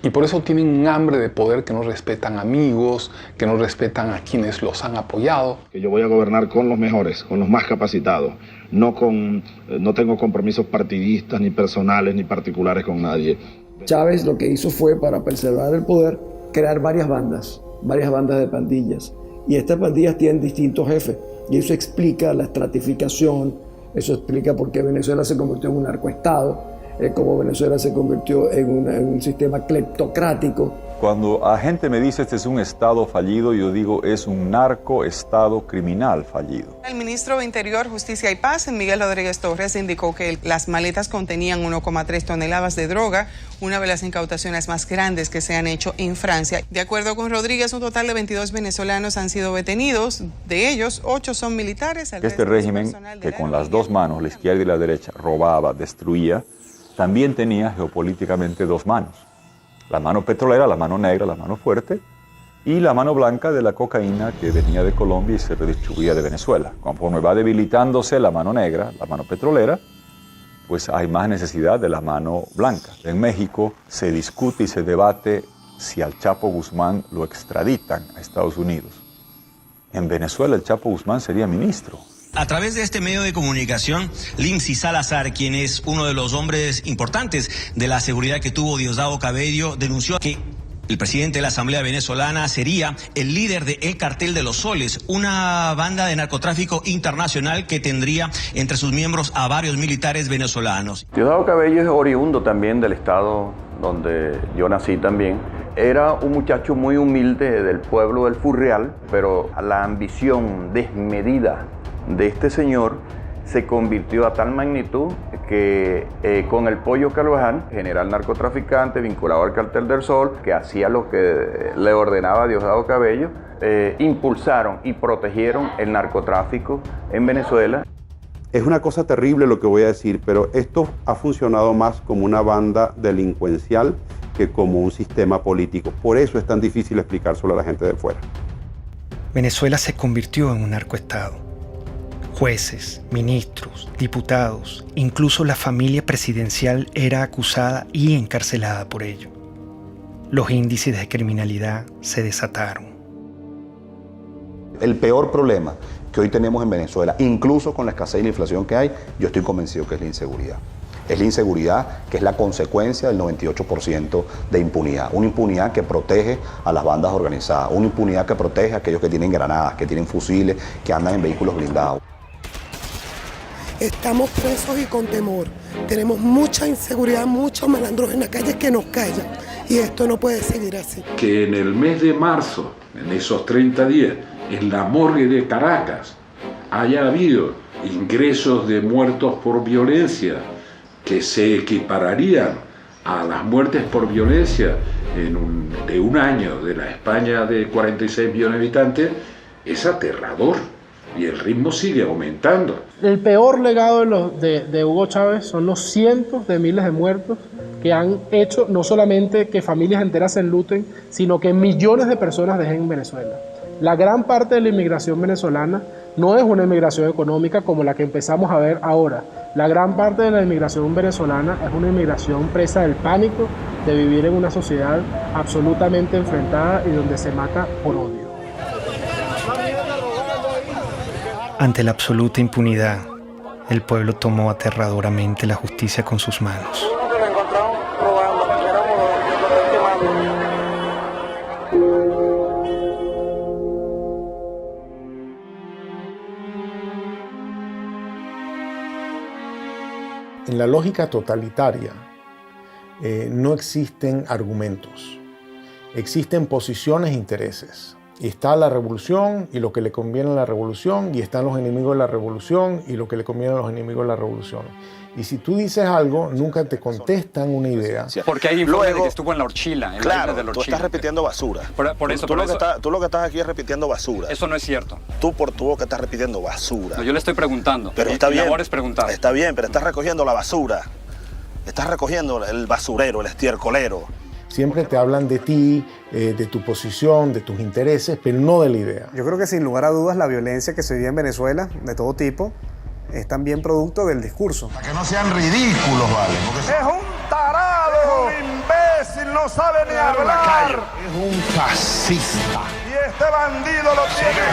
Y por eso tienen un hambre de poder que no respetan amigos, que no respetan a quienes los han apoyado. Que yo voy a gobernar con los mejores, con los más capacitados. No tengo compromisos partidistas, ni personales, ni particulares con nadie. Chávez lo que hizo fue, para preservar el poder, crear varias bandas de pandillas. Y estas pandillas tienen distintos jefes. Y eso explica la estratificación, eso explica por qué Venezuela se convirtió en un narcoestado. Como Venezuela se convirtió en un sistema cleptocrático. Cuando la gente me dice este es un estado fallido, yo digo es un narcoestado criminal fallido. El ministro de Interior, Justicia y Paz, Miguel Rodríguez Torres, indicó que las maletas contenían 1,3 toneladas de droga, una de las incautaciones más grandes que se han hecho en Francia. De acuerdo con Rodríguez, un total de 22 venezolanos han sido detenidos, de ellos 8 son militares. Este régimen que con las dos manos, la izquierda y la derecha, robaba, destruía, también tenía geopolíticamente dos manos. La mano petrolera, la mano negra, la mano fuerte, y la mano blanca de la cocaína que venía de Colombia y se redistribuía de Venezuela. Conforme va debilitándose la mano negra, la mano petrolera, pues hay más necesidad de la mano blanca. En México se discute y se debate si al Chapo Guzmán lo extraditan a Estados Unidos. En Venezuela el Chapo Guzmán sería ministro. A través de este medio de comunicación, Lindsay Salazar, quien es uno de los hombres importantes de la seguridad que tuvo Diosdado Cabello, denunció que el presidente de la Asamblea Venezolana sería el líder del Cartel de los Soles, una banda de narcotráfico internacional que tendría entre sus miembros a varios militares venezolanos. Diosdado Cabello es oriundo también del estado donde yo nací también. Era un muchacho muy humilde del pueblo del Furreal, pero la ambición desmedida de este señor se convirtió a tal magnitud que con el Pollo Carvajal, general narcotraficante vinculado al Cartel del Sol, que hacía lo que le ordenaba Diosdado Cabello, impulsaron y protegieron el narcotráfico en Venezuela. Es una cosa terrible lo que voy a decir, pero esto ha funcionado más como una banda delincuencial que como un sistema político. Por eso es tan difícil explicárselo a la gente de fuera. Venezuela se convirtió en un narcoestado. Jueces, ministros, diputados, incluso la familia presidencial era acusada y encarcelada por ello. Los índices de criminalidad se desataron. El peor problema que hoy tenemos en Venezuela, incluso con la escasez y la inflación que hay, yo estoy convencido que es la inseguridad. Es la inseguridad que es la consecuencia del 98% de impunidad. Una impunidad que protege a las bandas organizadas, una impunidad que protege a aquellos que tienen granadas, que tienen fusiles, que andan en vehículos blindados. Estamos presos y con temor. Tenemos mucha inseguridad, muchos malandros en la calle que nos callan. Y esto no puede seguir así. Que en el mes de marzo, en esos 30 días, en la morgue de Caracas, haya habido ingresos de muertos por violencia que se equipararían a las muertes por violencia de un año de la España de 46 millones de habitantes, es aterrador. Y el ritmo sigue aumentando. El peor legado de Hugo Chávez son los cientos de miles de muertos que han hecho no solamente que familias enteras se enluten, sino que millones de personas dejen en Venezuela. La gran parte de la inmigración venezolana no es una inmigración económica como la que empezamos a ver ahora. La gran parte de la inmigración venezolana es una inmigración presa del pánico de vivir en una sociedad absolutamente enfrentada y donde se mata por odio. Ante la absoluta impunidad, el pueblo tomó aterradoramente la justicia con sus manos. En la lógica totalitaria no existen argumentos, existen posiciones e intereses. Y está la revolución y lo que le conviene a la revolución, y están los enemigos de la revolución y lo que le conviene a los enemigos de la revolución. Y si tú dices algo, nunca te contestan una idea. Porque hay informes de que estuvo en la Orchila. Claro, de la tú Orchila. estás repitiendo basura. Tú lo que estás aquí es repitiendo basura. Eso no es cierto. Tú lo que estás repitiendo basura. No, yo le estoy preguntando. Pero está bien. Mi labor es preguntar. Está bien, pero estás recogiendo la basura. Estás recogiendo el basurero, el estiercolero. Siempre te hablan de ti, de tu posición, de tus intereses, pero no de la idea. Yo creo que sin lugar a dudas la violencia que se vive en Venezuela, de todo tipo, es también producto del discurso. Para que no sean ridículos, ¿vale? Es un tarado, es un imbécil, no sabe ni hablar. Es un fascista. Y este bandido lo tiene.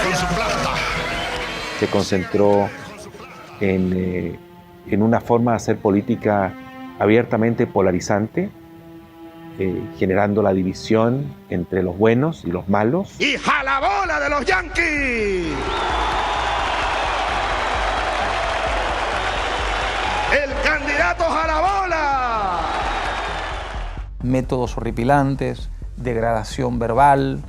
Con su plata. Se concentró en una forma de hacer política abiertamente polarizante, generando la división entre los buenos y los malos. ¡Y jalabola de los yanquis! ¡El candidato jalabola! Métodos horripilantes, degradación verbal,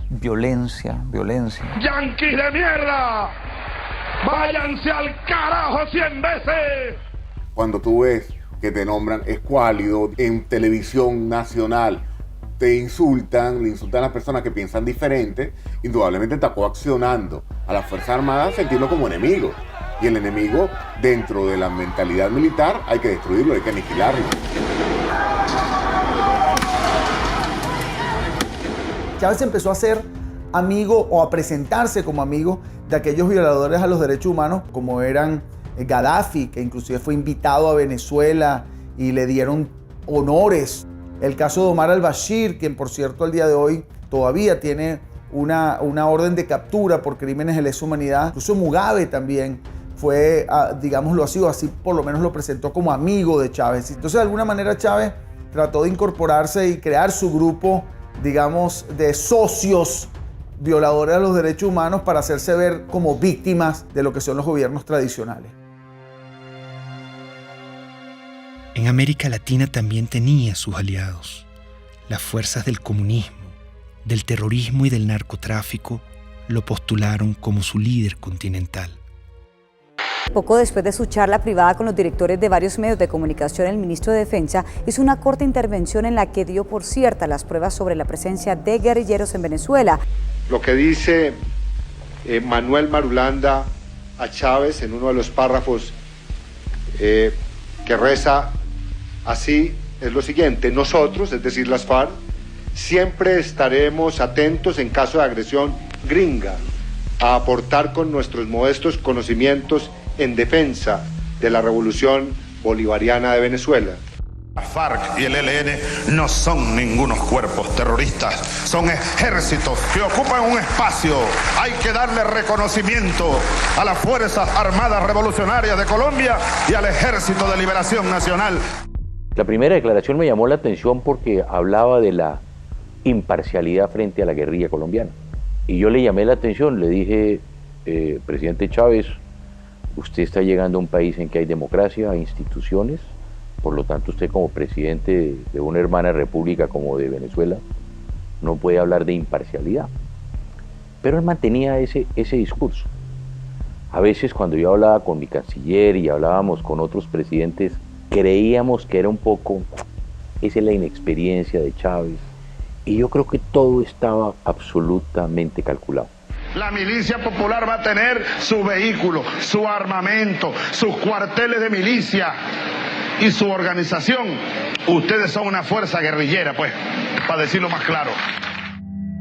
violencia. ¡Yanquis de mierda! ¡Váyanse al carajo 100 veces! Cuando tú ves que te nombran escuálido en televisión nacional, le insultan a las personas que piensan diferente, indudablemente está coaccionando a las Fuerzas Armadas a sentirlo como enemigo. Y el enemigo, dentro de la mentalidad militar, hay que destruirlo, hay que aniquilarlo. Chávez empezó a ser amigo o a presentarse como amigo de aquellos violadores a los derechos humanos, como eran Gaddafi, que inclusive fue invitado a Venezuela y le dieron honores. El caso de Omar al-Bashir, quien por cierto al día de hoy todavía tiene una orden de captura por crímenes de lesa humanidad. Incluso Mugabe también fue, digámoslo así por lo menos lo presentó como amigo de Chávez. Entonces de alguna manera Chávez trató de incorporarse y crear su grupo, digamos, de socios violadores de los derechos humanos para hacerse ver como víctimas de lo que son los gobiernos tradicionales. En América Latina también tenía sus aliados. Las fuerzas del comunismo, del terrorismo y del narcotráfico lo postularon como su líder continental. Poco después de su charla privada con los directores de varios medios de comunicación, el ministro de Defensa hizo una corta intervención en la que dio por cierta las pruebas sobre la presencia de guerrilleros en Venezuela. Lo que dice Manuel Marulanda a Chávez en uno de los párrafos que reza así es lo siguiente: nosotros, es decir las FARC, siempre estaremos atentos en caso de agresión gringa a aportar con nuestros modestos conocimientos en defensa de la revolución bolivariana de Venezuela. La FARC y el ELN no son ningunos cuerpos terroristas, son ejércitos que ocupan un espacio. Hay que darle reconocimiento a las Fuerzas Armadas Revolucionarias de Colombia y al Ejército de Liberación Nacional. La primera declaración me llamó la atención porque hablaba de la imparcialidad frente a la guerrilla colombiana. Y yo le llamé la atención, le dije, presidente Chávez, usted está llegando a un país en que hay democracia, hay instituciones. Por lo tanto, usted como presidente de una hermana república como de Venezuela no puede hablar de imparcialidad. Pero él mantenía ese discurso. A veces cuando yo hablaba con mi canciller y hablábamos con otros presidentes, creíamos que era un poco, esa es la inexperiencia de Chávez. Y yo creo que todo estaba absolutamente calculado. La milicia popular va a tener su vehículo, su armamento, sus cuarteles de milicia y su organización. Ustedes son una fuerza guerrillera, pues, para decirlo más claro.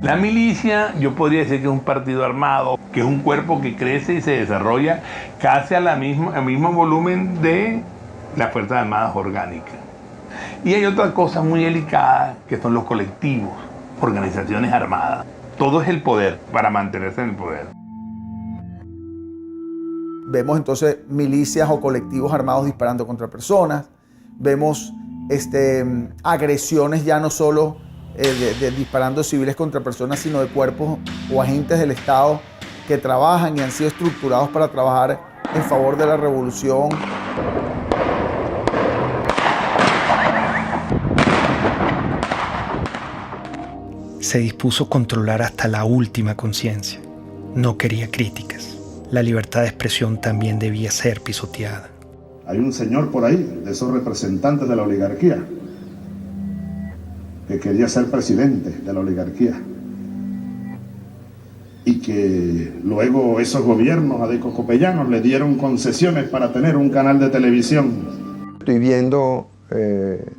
La milicia, yo podría decir que es un partido armado, que es un cuerpo que crece y se desarrolla casi al mismo volumen de las Fuerzas Armadas orgánicas. Y hay otra cosa muy delicada, que son los colectivos, organizaciones armadas. Todo es el poder, para mantenerse en el poder. Vemos entonces milicias o colectivos armados disparando contra personas. Vemos agresiones ya no solo de disparando civiles contra personas, sino de cuerpos o agentes del Estado que trabajan y han sido estructurados para trabajar en favor de la revolución. Se dispuso a controlar hasta la última conciencia. No quería críticas. La libertad de expresión también debía ser pisoteada. Hay un señor por ahí, de esos representantes de la oligarquía, que quería ser presidente de la oligarquía. Y que luego esos gobiernos adecocopellanos le dieron concesiones para tener un canal de televisión. Estoy viendo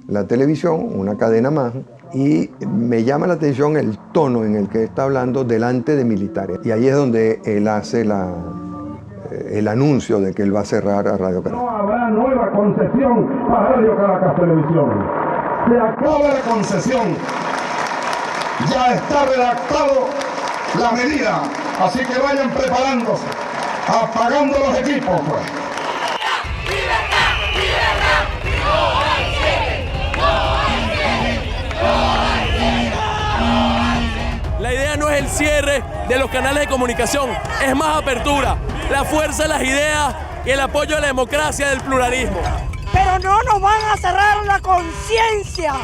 la televisión, una cadena más, y me llama la atención el tono en el que está hablando delante de militares. Y ahí es donde él hace el anuncio de que él va a cerrar a Radio Caracas. No habrá nueva concesión para Radio Caracas Televisión. Se acaba la concesión. Ya está redactado la medida. Así que vayan preparándose, apagando los equipos, pues. La idea no es el cierre de los canales de comunicación, es más apertura, la fuerza de las ideas y el apoyo a la democracia del pluralismo. Pero no nos van a cerrar la conciencia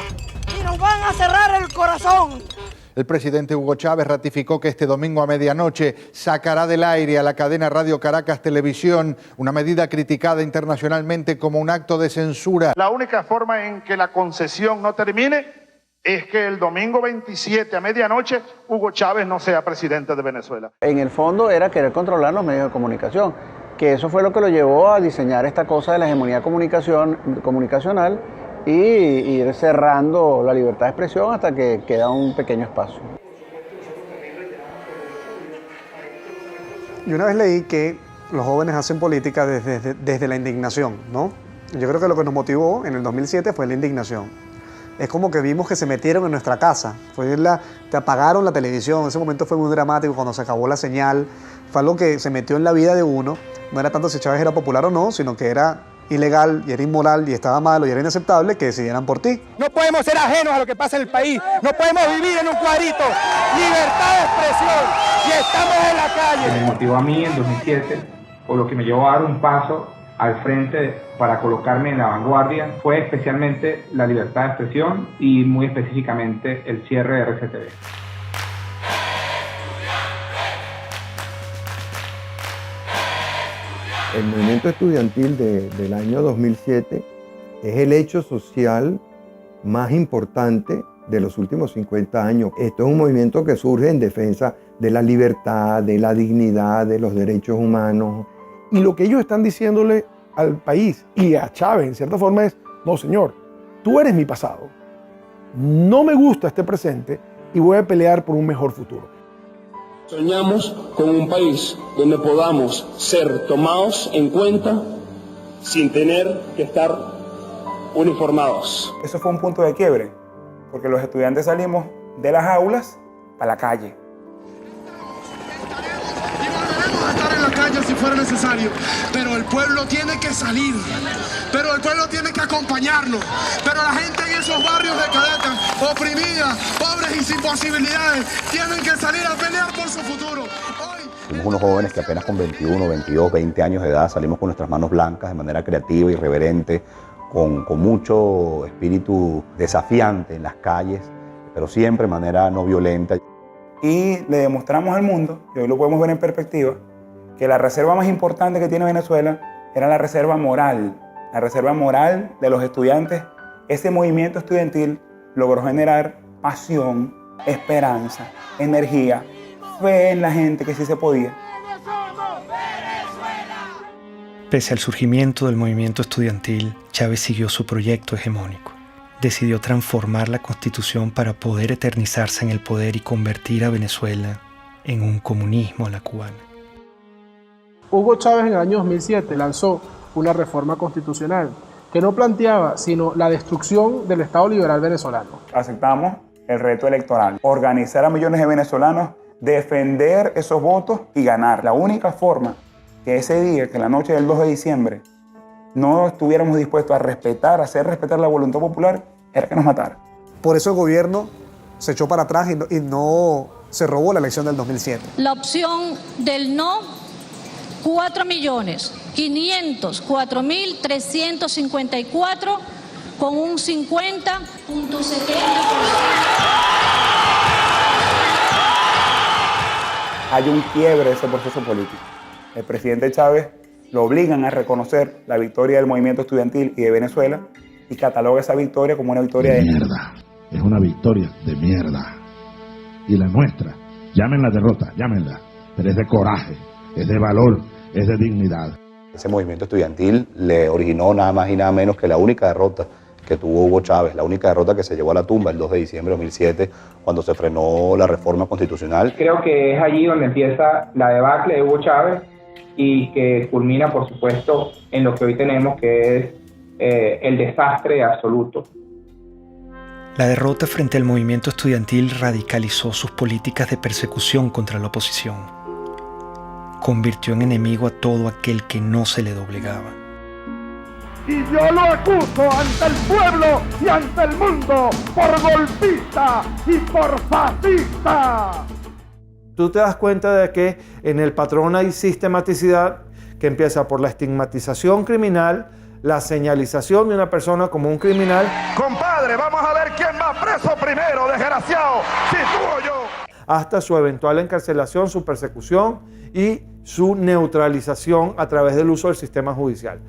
y nos van a cerrar el corazón. El presidente Hugo Chávez ratificó que este domingo a medianoche sacará del aire a la cadena Radio Caracas Televisión, una medida criticada internacionalmente como un acto de censura. La única forma en que la concesión no termine es que el domingo 27 a medianoche Hugo Chávez no sea presidente de Venezuela. En el fondo era querer controlar los medios de comunicación, que eso fue lo que lo llevó a diseñar esta cosa de la hegemonía comunicacional y ir cerrando la libertad de expresión hasta que queda un pequeño espacio. Yo una vez leí que los jóvenes hacen política desde la indignación, ¿no? Yo creo que lo que nos motivó en el 2007 fue la indignación. Es como que vimos que se metieron en nuestra casa, te apagaron la televisión, ese momento fue muy dramático cuando se acabó la señal, fue algo que se metió en la vida de uno, no era tanto si Chávez era popular o no, sino que era ilegal y era inmoral y estaba malo y era inaceptable que decidieran por ti. No podemos ser ajenos a lo que pasa en el país, no podemos vivir en un cuadrito, libertad de expresión y estamos en la calle. Me motivó a mí en 2007, o lo que me llevó a dar un paso al frente para colocarme en la vanguardia, fue especialmente la libertad de expresión y muy específicamente el cierre de RCTV. El movimiento estudiantil del año 2007 es el hecho social más importante de los últimos 50 años. Esto es un movimiento que surge en defensa de la libertad, de la dignidad, de los derechos humanos. Y lo que ellos están diciéndole al país y a Chávez, en cierta forma, es: no, señor, tú eres mi pasado. No me gusta este presente y voy a pelear por un mejor futuro. Soñamos con un país donde podamos ser tomados en cuenta sin tener que estar uniformados. Eso fue un punto de quiebre, porque los estudiantes salimos de las aulas a la calle. Estar en la calle si fuera necesario, pero el pueblo tiene que salir, pero el pueblo tiene que acompañarnos, pero la gente en esos barrios de Caracas, oprimida, pobres y sin posibilidades, tienen que salir a pelear por su futuro. Somos unos jóvenes que apenas con 21, 22, 20 años de edad salimos con nuestras manos blancas de manera creativa, irreverente, con mucho espíritu desafiante en las calles, pero siempre de manera no violenta. Y le demostramos al mundo, y hoy lo podemos ver en perspectiva, que la reserva más importante que tiene Venezuela era la reserva moral de los estudiantes. Ese movimiento estudiantil logró generar pasión, esperanza, energía, fe en la gente que sí se podía. Pese al surgimiento del movimiento estudiantil, Chávez siguió su proyecto hegemónico. Decidió transformar la Constitución para poder eternizarse en el poder y convertir a Venezuela en un comunismo a la cubana. Hugo Chávez en el año 2007 lanzó una reforma constitucional que no planteaba sino la destrucción del Estado liberal venezolano. Aceptamos el reto electoral, organizar a millones de venezolanos, defender esos votos y ganar. La única forma que ese día, que la noche del 2 de diciembre, no estuviéramos dispuestos a respetar, a hacer respetar la voluntad popular, era que nos mataran. Por eso el gobierno se echó para atrás y no se robó la elección del 2007. La opción del no, 4.504.354 con un 50.70%. Hay un quiebre de ese proceso político. El presidente Chávez lo obligan a reconocer la victoria del movimiento estudiantil y de Venezuela y cataloga esa victoria como una victoria de mierda. Es una victoria de mierda. Y la nuestra, llámenla derrota, llámenla, pero es de coraje, es de valor, es de dignidad. Ese movimiento estudiantil le originó nada más y nada menos que la única derrota que tuvo Hugo Chávez, la única derrota que se llevó a la tumba el 2 de diciembre de 2007, cuando se frenó la reforma constitucional. Creo que es allí donde empieza la debacle de Hugo Chávez y que culmina, por supuesto, en lo que hoy tenemos, que es el desastre absoluto. La derrota frente al movimiento estudiantil radicalizó sus políticas de persecución contra la oposición. Convirtió en enemigo a todo aquel que no se le doblegaba. Y yo lo acuso ante el pueblo y ante el mundo por golpista y por fascista. Tú te das cuenta de que en el patrón hay sistematicidad que empieza por la estigmatización criminal, la señalización de una persona como un criminal. Compadre, vamos a ver quién va preso primero, desgraciado, si tú o yo. Hasta su eventual encarcelación, su persecución y su neutralización a través del uso del sistema judicial.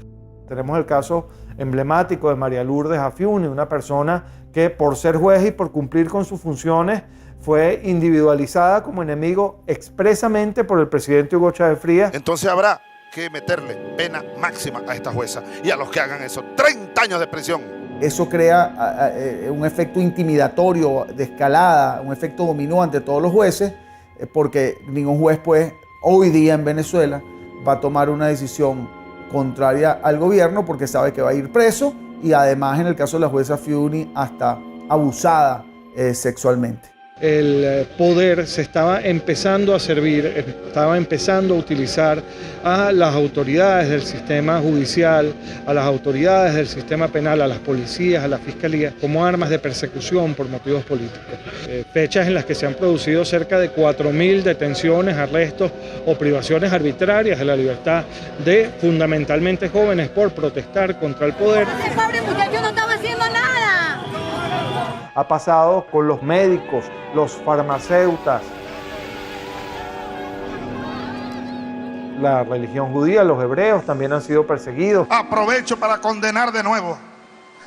Tenemos el caso emblemático de María Lourdes Afiuni, una persona que por ser juez y por cumplir con sus funciones fue individualizada como enemigo expresamente por el presidente Hugo Chávez Frías. Entonces habrá que meterle pena máxima a esta jueza y a los que hagan eso, 30 años de prisión. Eso crea un efecto intimidatorio de escalada, un efecto dominó ante todos los jueces, porque ningún juez pues hoy día en Venezuela va a tomar una decisión contraria al gobierno porque sabe que va a ir preso y además en el caso de la jueza Afiuni hasta abusada sexualmente. El poder se estaba empezando a servir, estaba empezando a utilizar a las autoridades del sistema judicial, a las autoridades del sistema penal, a las policías, a la fiscalía, como armas de persecución por motivos políticos. Fechas en las que se han producido cerca de 4.000 detenciones, arrestos o privaciones arbitrarias de la libertad de fundamentalmente jóvenes por protestar contra el poder. Ese pobre muchacho no estaba haciendo nada. Ha pasado con los médicos, los farmacéutas, la religión judía, los hebreos también han sido perseguidos. Aprovecho para condenar de nuevo,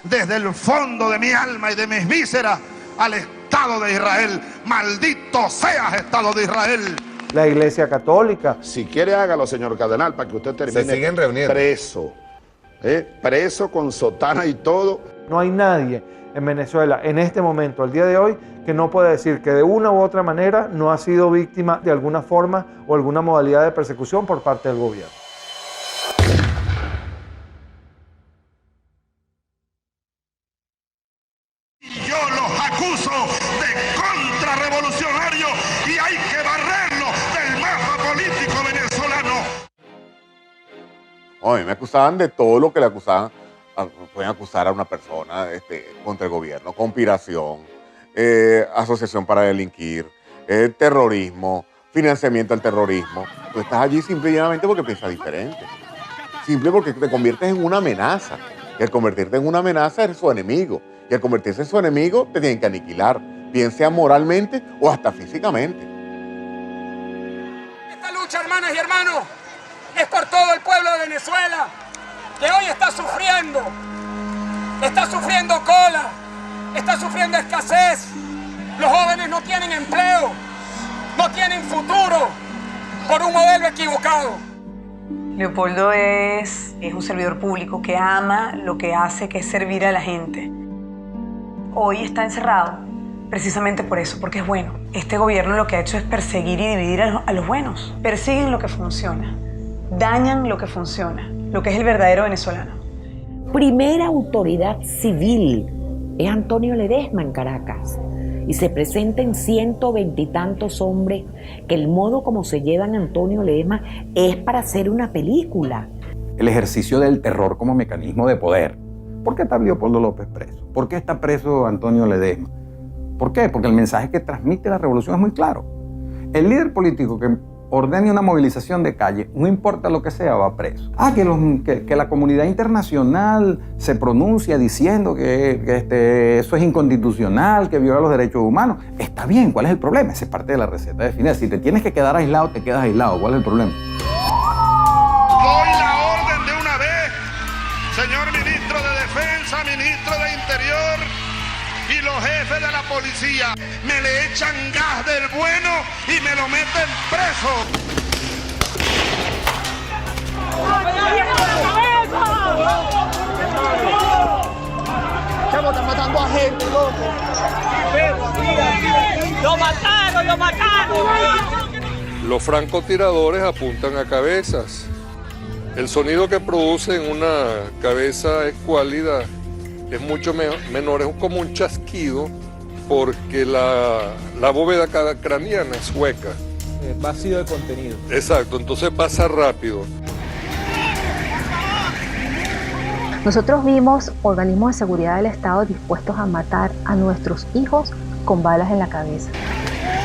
desde el fondo de mi alma y de mis vísceras, al Estado de Israel. ¡Maldito seas, Estado de Israel! La Iglesia Católica. Si quiere, hágalo, señor cardenal, para que usted termine. Se siguen reuniendo. Preso. Preso con sotana y todo. No hay nadie en Venezuela en este momento, al día de hoy, que no puede decir que de una u otra manera no ha sido víctima de alguna forma o alguna modalidad de persecución por parte del gobierno. uso de contrarrevolucionario y hay que barrerlo del mapa político venezolano. A mí me acusaban de todo lo que le acusaban. Pueden acusar a una persona contra el gobierno, conspiración, asociación para delinquir, terrorismo, financiamiento al terrorismo. Tú estás allí simple y llanamente porque piensas diferente. Simple porque te conviertes en una amenaza. Y al convertirte en una amenaza eres su enemigo. Y al convertirse en su enemigo te tienen que aniquilar, bien sea moralmente o hasta físicamente. Esta lucha, hermanas y hermanos, es por todo el pueblo de Venezuela, que hoy está sufriendo cola, está sufriendo escasez. Los jóvenes no tienen empleo, no tienen futuro por un modelo equivocado. Leopoldo es un servidor público que ama lo que hace, que es servir a la gente. Hoy está encerrado precisamente por eso, porque es bueno. Este gobierno lo que ha hecho es perseguir y dividir a los buenos. Persiguen lo que funciona, dañan lo que funciona, lo que es el verdadero venezolano. Primera autoridad civil es Antonio Ledesma en Caracas. Y se presenten 120 y tantos hombres que el modo como se llevan a Antonio Ledesma es para hacer una película. El ejercicio del terror como mecanismo de poder. ¿Por qué está Leopoldo López preso? ¿Por qué está preso Antonio Ledesma? ¿Por qué? Porque el mensaje que transmite la revolución es muy claro. El líder político que ordene una movilización de calle, no importa lo que sea, va preso. Que la comunidad internacional se pronuncia diciendo que eso es inconstitucional, que viola los derechos humanos. Está bien, ¿cuál es el problema? Esa es parte de la receta definida. Si te tienes que quedar aislado, te quedas aislado. ¿Cuál es el problema? Doy la orden de una vez, señor ministro de Defensa, ministro de Interior y los jefes de la policía. Me le echan gas del bueno y me lo meten preso. Chamo, están matando a gente, loco. ¡Lo mataron, lo mataron! Los francotiradores apuntan a cabezas. El sonido que producen una cabeza escuálida es mucho menor, es como un chasquido, porque la bóveda craneana es hueca. Vacío de contenido. Exacto, entonces pasa rápido. Nosotros vimos organismos de seguridad del Estado dispuestos a matar a nuestros hijos con balas en la cabeza,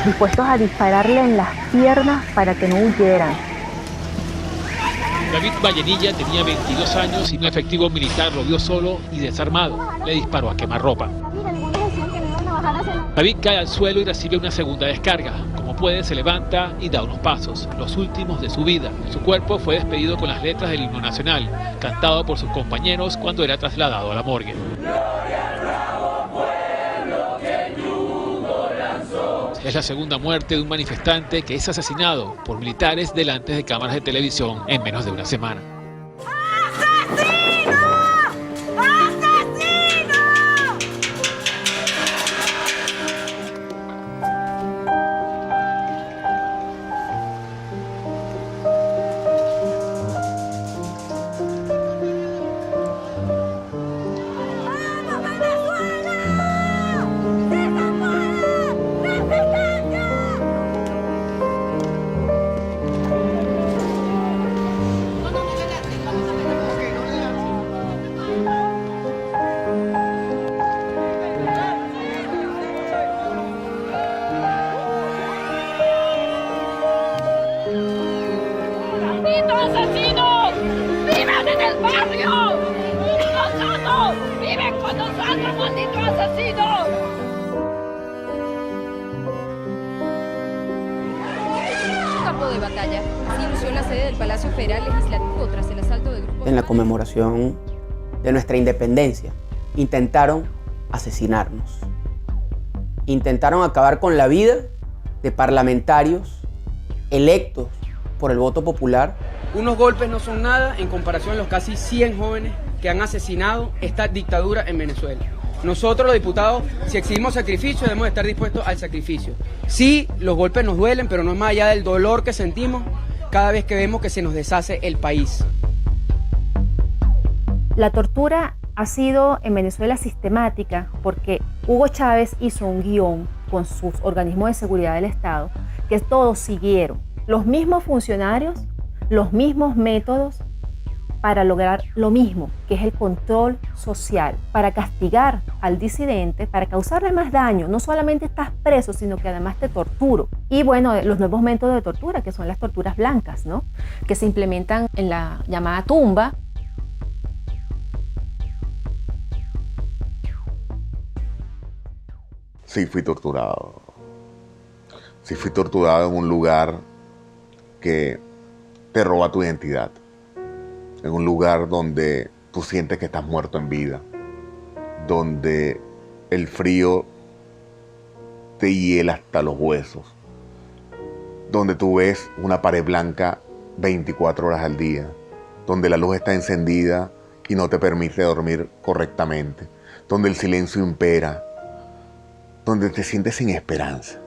dispuestos a dispararle en las piernas para que no huyeran. David Vallenilla tenía 22 años y un efectivo militar lo vio solo y desarmado. Le disparó a quemarropa. David cae al suelo y recibe una segunda descarga. Como puede, se levanta y da unos pasos, los últimos de su vida. Su cuerpo fue despedido con las letras del himno nacional, cantado por sus compañeros cuando era trasladado a la morgue. Es la segunda muerte de un manifestante que es asesinado por militares delante de cámaras de televisión en menos de una semana. En la conmemoración de nuestra independencia, intentaron asesinarnos. Intentaron acabar con la vida de parlamentarios electos por el voto popular. Unos golpes no son nada en comparación a los casi 100 jóvenes que han asesinado esta dictadura en Venezuela. Nosotros los diputados, si exigimos sacrificio, debemos estar dispuestos al sacrificio. Sí, los golpes nos duelen, pero no es más allá del dolor que sentimos cada vez que vemos que se nos deshace el país. La tortura ha sido en Venezuela sistemática porque Hugo Chávez hizo un guión con sus organismos de seguridad del Estado que todos siguieron los mismos funcionarios, los mismos métodos para lograr lo mismo, que es el control social, para castigar al disidente, para causarle más daño. No solamente estás preso, sino que además te torturo. Y bueno, los nuevos métodos de tortura, que son las torturas blancas, ¿no? Que se implementan en la llamada tumba. Sí, fui torturado. Sí, fui torturado en un lugar que te roba tu identidad. En un lugar donde tú sientes que estás muerto en vida. Donde el frío te hiela hasta los huesos. Donde tú ves una pared blanca 24 horas al día. Donde la luz está encendida y no te permite dormir correctamente. Donde el silencio impera. Donde te sientes sin esperanza.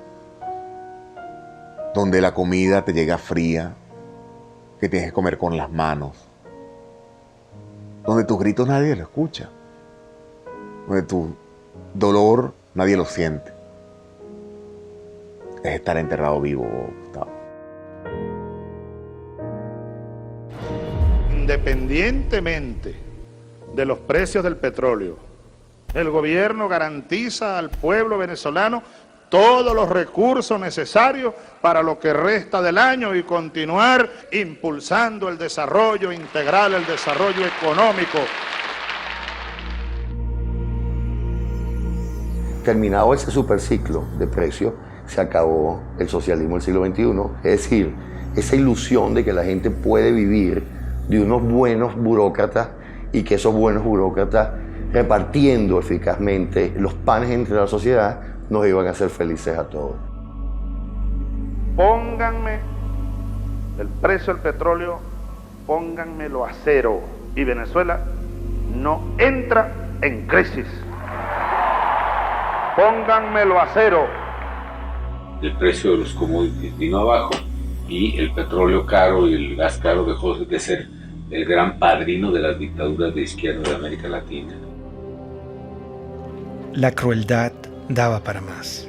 Donde la comida te llega fría, que tienes que comer con las manos. Donde tus gritos nadie lo escucha. Donde tu dolor nadie lo siente. Es estar enterrado vivo, Gustavo. Independientemente de los precios del petróleo, el gobierno garantiza al pueblo venezolano todos los recursos necesarios para lo que resta del año y continuar impulsando el desarrollo integral, el desarrollo económico. Terminado ese superciclo de precios, se acabó el socialismo del siglo XXI, es decir, esa ilusión de que la gente puede vivir de unos buenos burócratas y que esos buenos burócratas, repartiendo eficazmente los panes entre la sociedad, nos iban a hacer felices a todos. Pónganme el precio del petróleo, pónganmelo a cero y Venezuela no entra en crisis. Pónganmelo a cero. El precio de los commodities vino abajo y el petróleo caro y el gas caro dejó de ser el gran padrino de las dictaduras de izquierda de América Latina. La crueldad daba para más.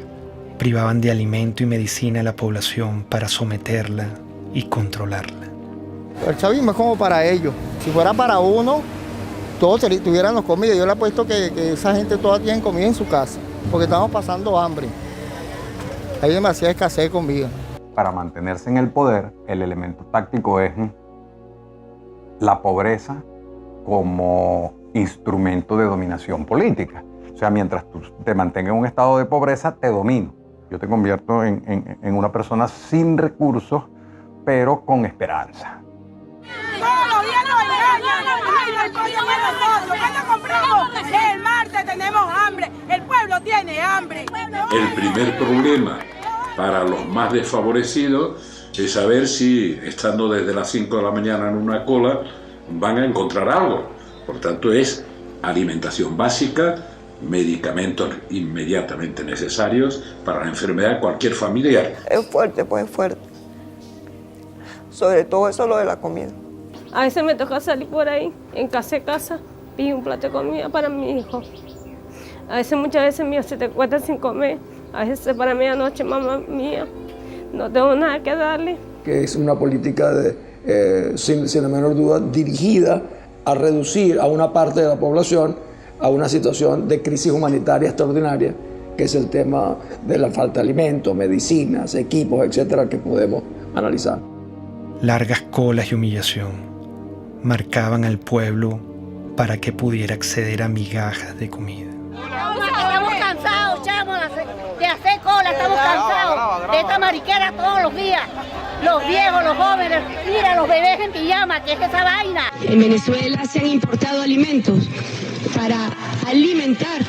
Privaban de alimento y medicina a la población para someterla y controlarla. El chavismo es como para ellos. Si fuera para uno, todos tuviéramos comida. Yo le apuesto que esa gente toda tiene comida en su casa, porque estamos pasando hambre. Hay demasiada escasez de comida. Para mantenerse en el poder, el elemento táctico es la pobreza como instrumento de dominación política. O sea, mientras tú te mantengas en un estado de pobreza, te domino. Yo te convierto en una persona sin recursos, pero con esperanza. Todos los días nos engañan. El pollo de nosotros. ¿Cuándo compramos? El martes tenemos hambre. El pueblo tiene hambre. El primer problema para los más desfavorecidos es saber si, estando desde las 5 de la mañana en una cola, van a encontrar algo. Por tanto, es alimentación básica, medicamentos inmediatamente necesarios para la enfermedad de cualquier familiar. Es fuerte, pues es fuerte. Sobre todo eso lo de la comida. A veces me toca salir por ahí, en casa, pido un plato de comida para mi hijo. A veces, muchas veces mío se te encuentra sin comer. A veces para medianoche, mamá mía, no tengo nada que darle. Que es una política, sin la menor duda, dirigida a reducir a una parte de la población a una situación de crisis humanitaria extraordinaria, que es el tema de la falta de alimentos, medicinas, equipos, etcétera, que podemos analizar. Largas colas y humillación marcaban al pueblo para que pudiera acceder a migajas de comida. Estamos cansados, chamo, de hacer cola, estamos cansados de esta mariquera todos los días. Los viejos, los jóvenes, mira, los bebés en pijama, ¿qué es esa vaina? En Venezuela se han importado alimentos para alimentar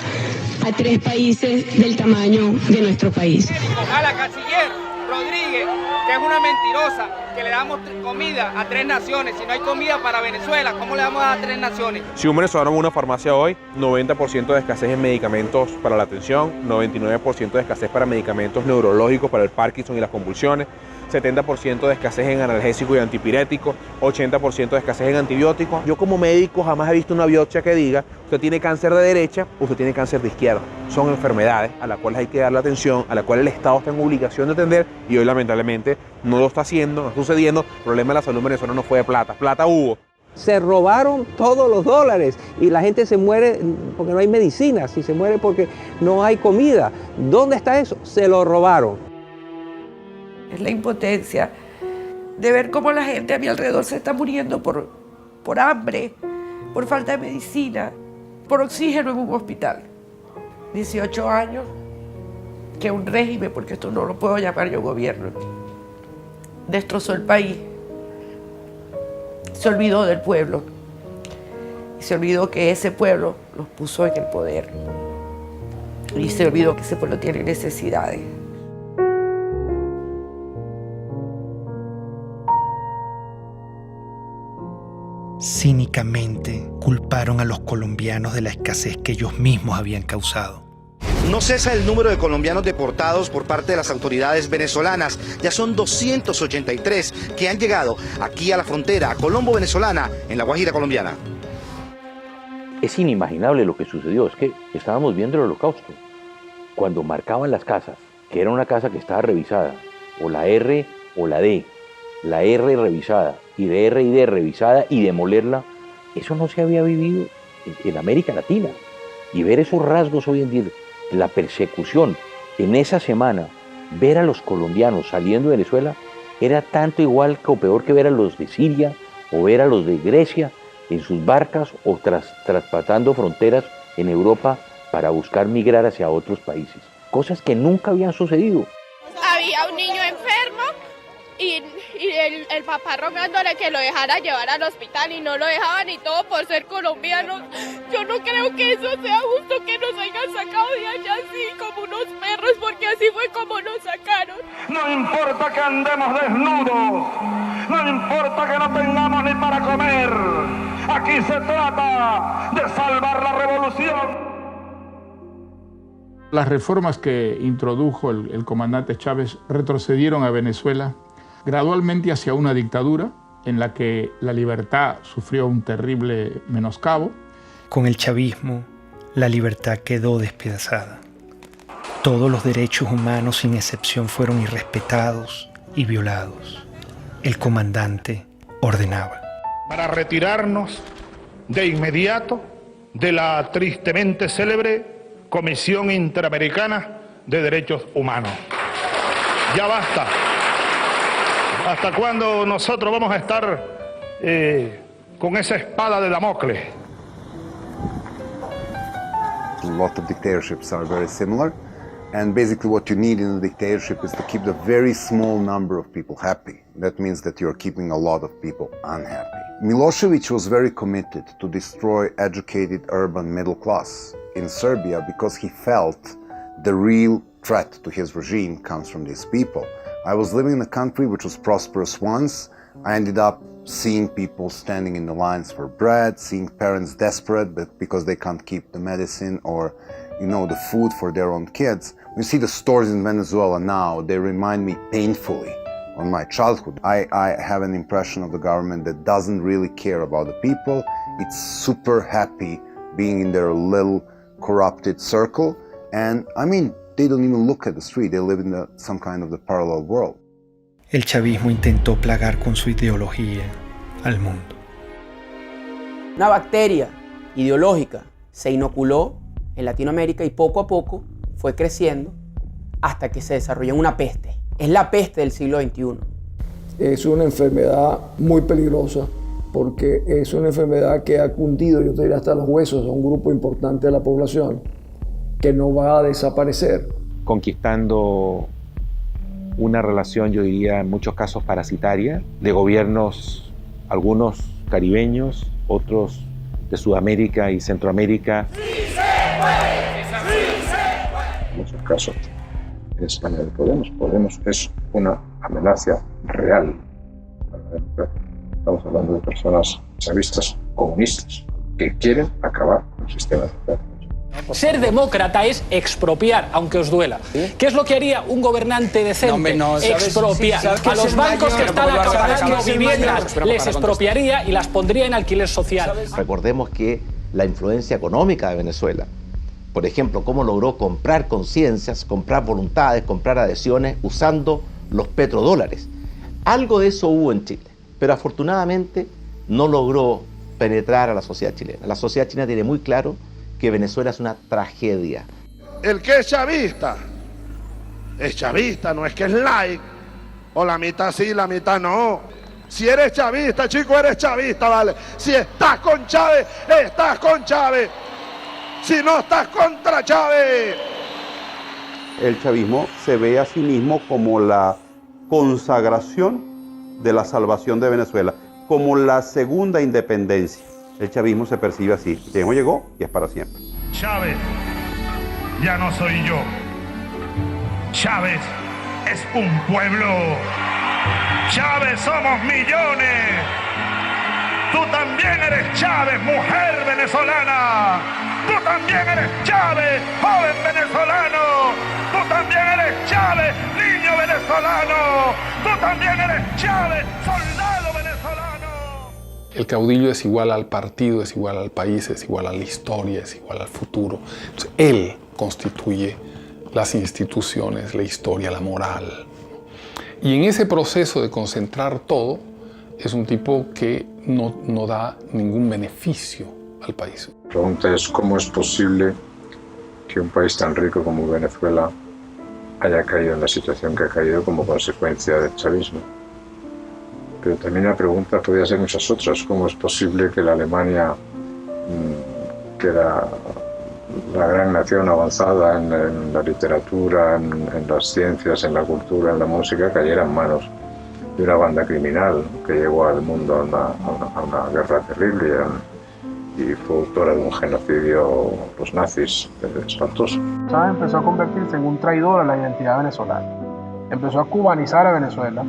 a 3 países del tamaño de nuestro país. A la canciller Rodríguez, que es una mentirosa, que le damos comida a 3 naciones. Si no hay comida para Venezuela, ¿cómo le vamos a dar a 3 naciones? Si un venezolano va a una farmacia hoy, 90% de escasez en medicamentos para la atención, 99% de escasez para medicamentos neurológicos para el Parkinson y las convulsiones, 70% de escasez en analgésicos y antipiréticos, 80% de escasez en antibióticos. Yo como médico jamás he visto una biopsia que diga usted tiene cáncer de derecha, usted tiene cáncer de izquierda. Son enfermedades a las cuales hay que darle atención, a las cuales el Estado está en obligación de atender y hoy lamentablemente no lo está haciendo, no está sucediendo. El problema de la salud venezolana no fue de plata, plata hubo. Se robaron todos los dólares y la gente se muere porque no hay medicinas y se muere porque no hay comida. ¿Dónde está eso? Se lo robaron. Es la impotencia de ver cómo la gente a mi alrededor se está muriendo por hambre, por falta de medicina, por oxígeno en un hospital. 18 años que un régimen, porque esto no lo puedo llamar yo gobierno, destrozó el país. Se olvidó del pueblo y se olvidó que ese pueblo los puso en el poder y se olvidó que ese pueblo tiene necesidades. Cínicamente culparon a los colombianos de la escasez que ellos mismos habían causado. No cesa el número de colombianos deportados por parte de las autoridades venezolanas. Ya son 283 que han llegado aquí a la frontera colombo-venezolana en La Guajira colombiana. Es inimaginable lo que sucedió, es que estábamos viendo el holocausto. Cuando marcaban las casas, que era una casa que estaba revisada, o la R o la D, la R revisada y D revisada y demolerla, eso no se había vivido en América Latina. Y ver esos rasgos hoy en día, la persecución en esa semana, ver a los colombianos saliendo de Venezuela, era tanto igual o peor que ver a los de Siria o ver a los de Grecia en sus barcas o traspasando fronteras en Europa para buscar migrar hacia otros países. Cosas que nunca habían sucedido. Había un niño enfermo y el papá rogándole que lo dejara llevar al hospital y no lo dejaban y todo por ser colombianos. Yo no creo que eso sea justo que nos hayan sacado de allá así como unos perros, porque así fue como nos sacaron. No importa que andemos desnudos, no importa que no tengamos ni para comer. Aquí se trata de salvar la revolución. Las reformas que introdujo el comandante Chávez retrocedieron a Venezuela gradualmente hacia una dictadura en la que la libertad sufrió un terrible menoscabo. Con el chavismo, la libertad quedó despedazada. Todos los derechos humanos sin excepción fueron irrespetados y violados. El comandante ordenaba. Para retirarnos de inmediato de la tristemente célebre Comisión Interamericana de Derechos Humanos. Ya basta. ¿Hasta cuándo nosotros vamos a estar con esa espada de Damocles? A lot of dictatorships are very similar, and basically what you need in a dictatorship is to keep the very small number of people happy. That means that you're keeping a lot of people unhappy. Milosevic was very committed to destroy educated urban middle class in Serbia because he felt the real threat to his regime comes from these people. I was living in a country which was prosperous once. I ended up seeing people standing in the lines for bread, seeing parents desperate because they can't keep the medicine or, the food for their own kids. When you see the stores in Venezuela now, they remind me painfully on my childhood. I have an impression of the government that doesn't really care about the people. It's super happy being in their little corrupted circle. And they don't even look at the street. They live in some kind of the parallel world. El chavismo intentó plagar con su ideología al mundo. Una bacteria ideológica se inoculó en Latinoamérica y poco a poco fue creciendo hasta que se desarrolló en una peste. Es la peste del siglo XXI. Es una enfermedad muy peligrosa porque es una enfermedad que ha cundido, yo te diría, hasta los huesos a un grupo importante de la población que no va a desaparecer. Conquistando una relación, yo diría, en muchos casos parasitaria, de gobiernos, algunos caribeños, otros de Sudamérica y Centroamérica. ¡Sí se puede! ¡Sí se puede! En muchos casos es España de Podemos. Podemos es una amenaza real para la democracia. Estamos hablando de personas chavistas comunistas que quieren acabar con el sistema democrático. Ser demócrata es expropiar, aunque os duela. ¿Qué es lo que haría un gobernante decente? Expropiar. A los bancos que están acabando viviendas les expropiaría y las pondría en alquiler social. Recordemos que la influencia económica de Venezuela, por ejemplo, cómo logró comprar conciencias, comprar voluntades, comprar adhesiones usando los petrodólares. Algo de eso hubo en Chile, pero afortunadamente no logró penetrar a la sociedad chilena. La sociedad chilena tiene muy claro que Venezuela es una tragedia. El que es chavista, no es que es like, o la mitad sí, la mitad no. Si eres chavista, chico, eres chavista, ¿vale? Si estás con Chávez, estás con Chávez. Si no estás contra Chávez. El chavismo se ve a sí mismo como la consagración de la salvación de Venezuela, como la segunda independencia. El chavismo se percibe así. Llegó y es para siempre. Chávez ya no soy yo. Chávez es un pueblo. Chávez somos millones. Tú también eres Chávez, mujer venezolana. Tú también eres Chávez, joven venezolano. Tú también eres Chávez, niño venezolano. Tú también eres Chávez, soldado venezolano. El caudillo es igual al partido, es igual al país, es igual a la historia, es igual al futuro. Entonces, él constituye las instituciones, la historia, la moral. Y en ese proceso de concentrar todo, es un tipo que no da ningún beneficio al país. La pregunta es cómo es posible que un país tan rico como Venezuela haya caído en la situación que ha caído como consecuencia del chavismo. Pero también la pregunta podría ser muchas otras. ¿Cómo es posible que la Alemania, que era la gran nación avanzada en la literatura, en las ciencias, en la cultura, en la música, cayera en manos de una banda criminal que llevó al mundo a una guerra terrible y fue autora de un genocidio, los nazis, espantoso? Chávez empezó a convertirse en un traidor a la identidad venezolana. Empezó a cubanizar a Venezuela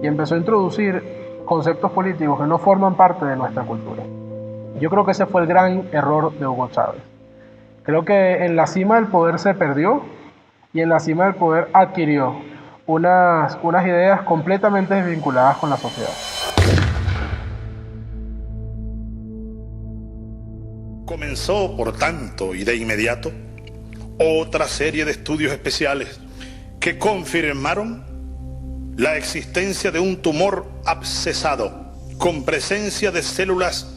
y empezó a introducir conceptos políticos que no forman parte de nuestra cultura. Yo creo que ese fue el gran error de Hugo Chávez. Creo que en la cima del poder se perdió y en la cima del poder adquirió unas ideas completamente desvinculadas con la sociedad. Comenzó, por tanto, y de inmediato, otra serie de estudios especiales que confirmaron la existencia de un tumor abscesado con presencia de células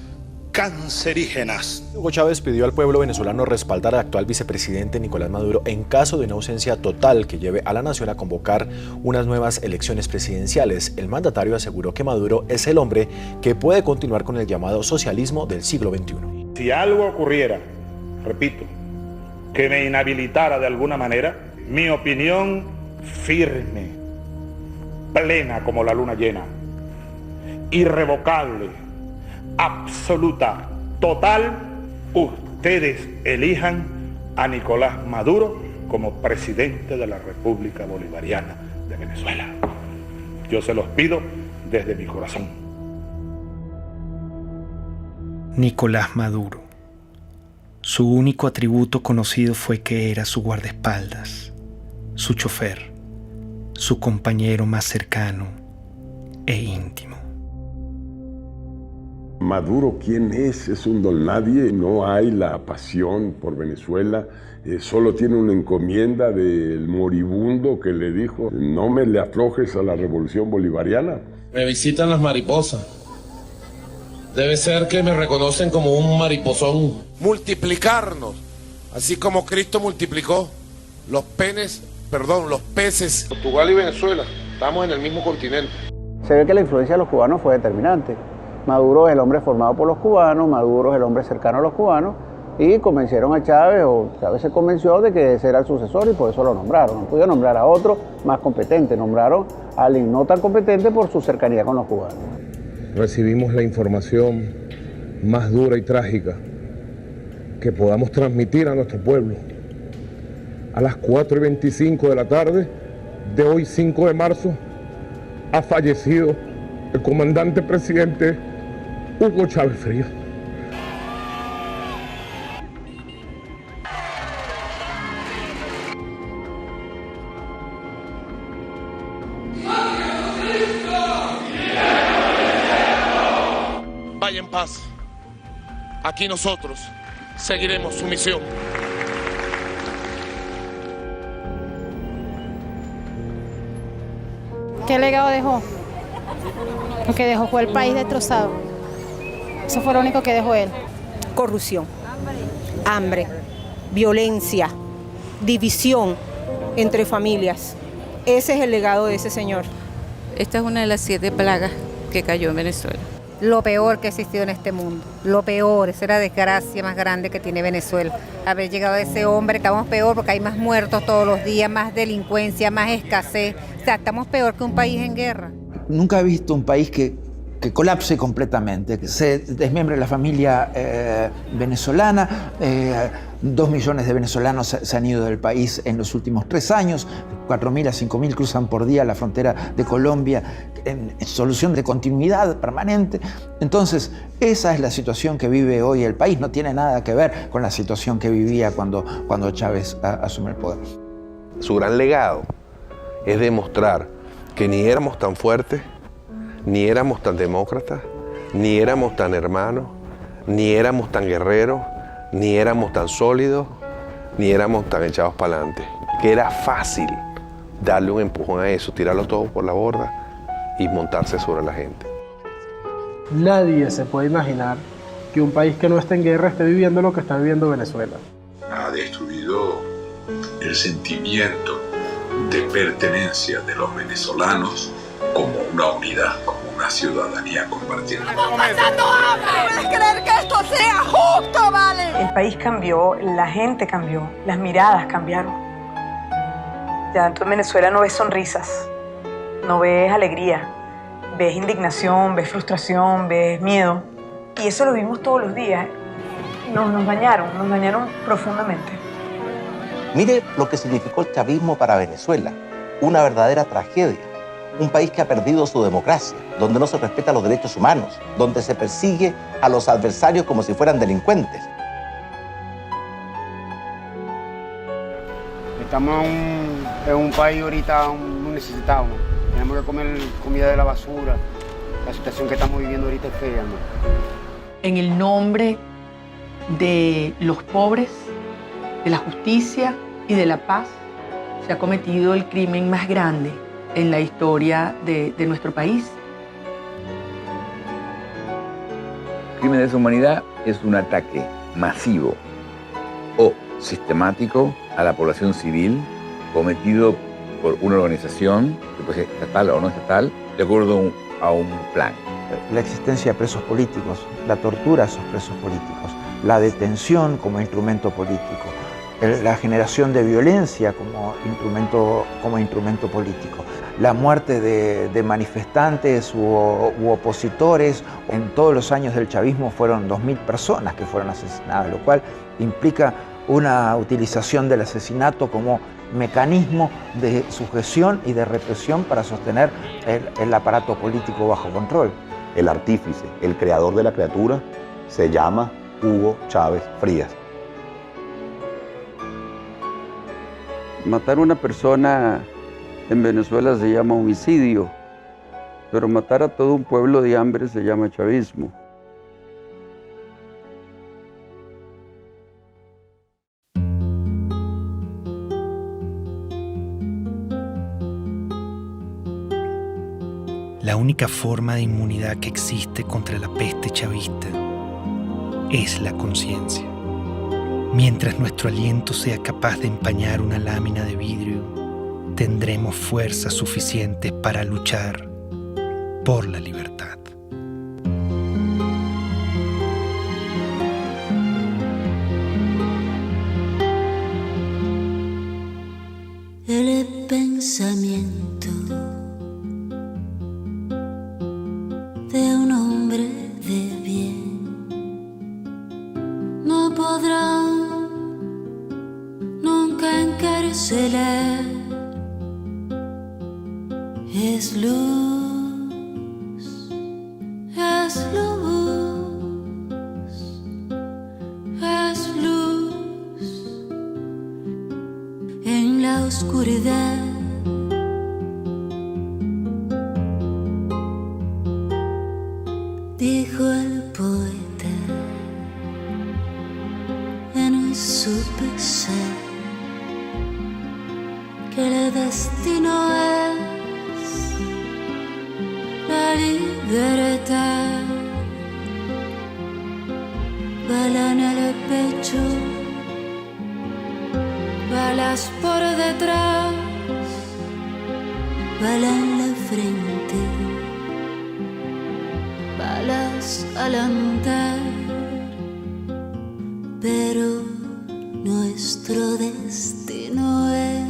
cancerígenas. Hugo Chávez pidió al pueblo venezolano respaldar al actual vicepresidente Nicolás Maduro en caso de una ausencia total que lleve a la nación a convocar unas nuevas elecciones presidenciales. El mandatario aseguró que Maduro es el hombre que puede continuar con el llamado socialismo del siglo XXI. Si algo ocurriera, repito, que me inhabilitara de alguna manera, mi opinión firme, plena como la luna llena, irrevocable, absoluta, total, ustedes elijan a Nicolás Maduro como presidente de la República Bolivariana de Venezuela. Yo se los pido desde mi corazón. Nicolás Maduro. Su único atributo conocido fue que era su guardaespaldas, su chofer, su compañero más cercano e íntimo. Maduro, ¿quién es? Es un don nadie, no hay la pasión por Venezuela, solo tiene una encomienda del moribundo que le dijo: no me le aflojes a la revolución bolivariana. Me visitan las mariposas. Debe ser que me reconocen como un mariposón. Multiplicarnos, así como Cristo multiplicó los peces. Portugal y Venezuela, estamos en el mismo continente. Se ve que la influencia de los cubanos fue determinante. Maduro es el hombre formado por los cubanos, Maduro es el hombre cercano a los cubanos, y convencieron a Chávez, o Chávez se convenció de que ese era el sucesor y por eso lo nombraron. No pudieron nombrar a otro más competente, nombraron a alguien no tan competente por su cercanía con los cubanos. Recibimos la información más dura y trágica que podamos transmitir a nuestro pueblo. A las 4:25 de la tarde de hoy, 5 de marzo, ha fallecido el comandante presidente Hugo Chávez Frías. vaya en paz. Aquí nosotros seguiremos su misión. ¿Qué legado dejó? Lo que dejó fue el país destrozado. Eso fue lo único que dejó él. Corrupción, hambre, violencia, división entre familias. Ese es el legado de ese señor. Esta es una de las 7 plagas que cayó en Venezuela. Lo peor que ha existido en este mundo. Lo peor, esa es la desgracia más grande que tiene Venezuela. Haber llegado a ese hombre, estamos peor porque hay más muertos todos los días, más delincuencia, más escasez. O sea, estamos peor que un país en guerra. Nunca he visto un país que colapse completamente, que se desmembre la familia venezolana. 2 millones de venezolanos se han ido del país en los últimos 3 años. 4.000 a 5.000 cruzan por día la frontera de Colombia en solución de continuidad permanente. Entonces, esa es la situación que vive hoy el país. No tiene nada que ver con la situación que vivía cuando Chávez asume el poder. Su gran legado es demostrar que ni éramos tan fuertes, ni éramos tan demócratas, ni éramos tan hermanos, ni éramos tan guerreros, ni éramos tan sólidos, ni éramos tan echados para adelante. Que era fácil darle un empujón a eso, tirarlo todo por la borda y montarse sobre la gente. Nadie se puede imaginar que un país que no esté en guerra esté viviendo lo que está viviendo Venezuela. Ha destruido el sentimiento de pertenencia de los venezolanos como una unidad, como una ciudadanía compartida. ¡Estamos pasando hambre! ¿Puedes creer que esto sea justo, vale? El país cambió, la gente cambió, las miradas cambiaron. Ya tú en Venezuela no ves sonrisas, no ves alegría, ves indignación, ves frustración, ves miedo. Y eso lo vimos todos los días. Nos dañaron profundamente. Mire lo que significó el chavismo para Venezuela, una verdadera tragedia. Un país que ha perdido su democracia, donde no se respetan los derechos humanos, donde se persigue a los adversarios como si fueran delincuentes. Estamos en un país ahorita muy necesitado. Tenemos que comer comida de la basura. La situación que estamos viviendo ahorita es fea, ¿no? En el nombre de los pobres, de la justicia y de la paz, se ha cometido el crimen más grande en la historia de nuestro país. El crimen de lesa humanidad es un ataque masivo o sistemático a la población civil cometido por una organización, que puede ser estatal o no estatal, de acuerdo a un plan. La existencia de presos políticos, la tortura a esos presos políticos, la detención como instrumento político, la generación de violencia como instrumento político, la muerte de manifestantes u opositores. En todos los años del chavismo fueron 2.000 personas que fueron asesinadas, lo cual implica una utilización del asesinato como mecanismo de sujeción y de represión para sostener el aparato político bajo control. El artífice, el creador de la criatura, se llama Hugo Chávez Frías. Matar a una persona en Venezuela se llama homicidio, pero matar a todo un pueblo de hambre se llama chavismo. La única forma de inmunidad que existe contra la peste chavista es la conciencia. Mientras nuestro aliento sea capaz de empañar una lámina de vidrio, tendremos fuerzas suficientes para luchar por la libertad. El pensamiento de un hombre de bien no podrá nunca encarcelar. Es luz, es luz, es luz en la oscuridad. Dijo el poeta. supe ser que el destino es la libertad. Bala en el pecho, balas por detrás, bala en la frente, balas al andar, pero nuestro destino es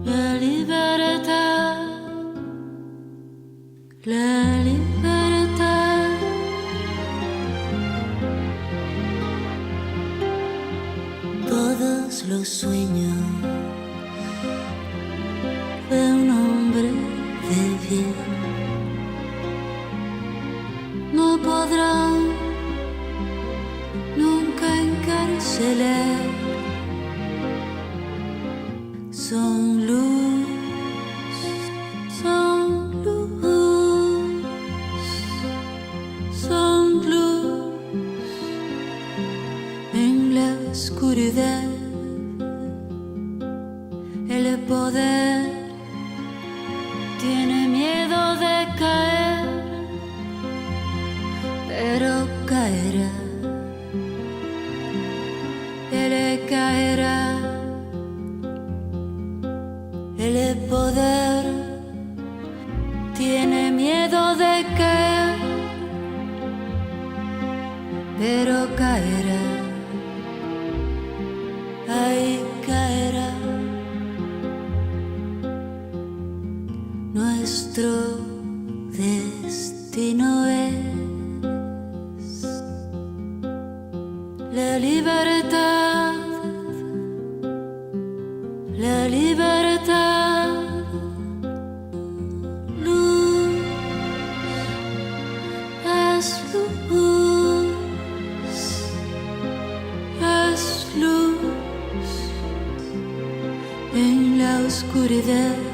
la libertad, la libertad. Todos los sueños de un hombre de bien no podrán nunca encarcelar. Son luz, son luz, son luz en la oscuridad. El poder tiene miedo de caer, pero caerá. Él caerá. El poder tiene miedo de caer, pero caerá. Ahí caerá. Nuestro destino es la libertad, la libertad. Luz es luz, es luz en la oscuridad.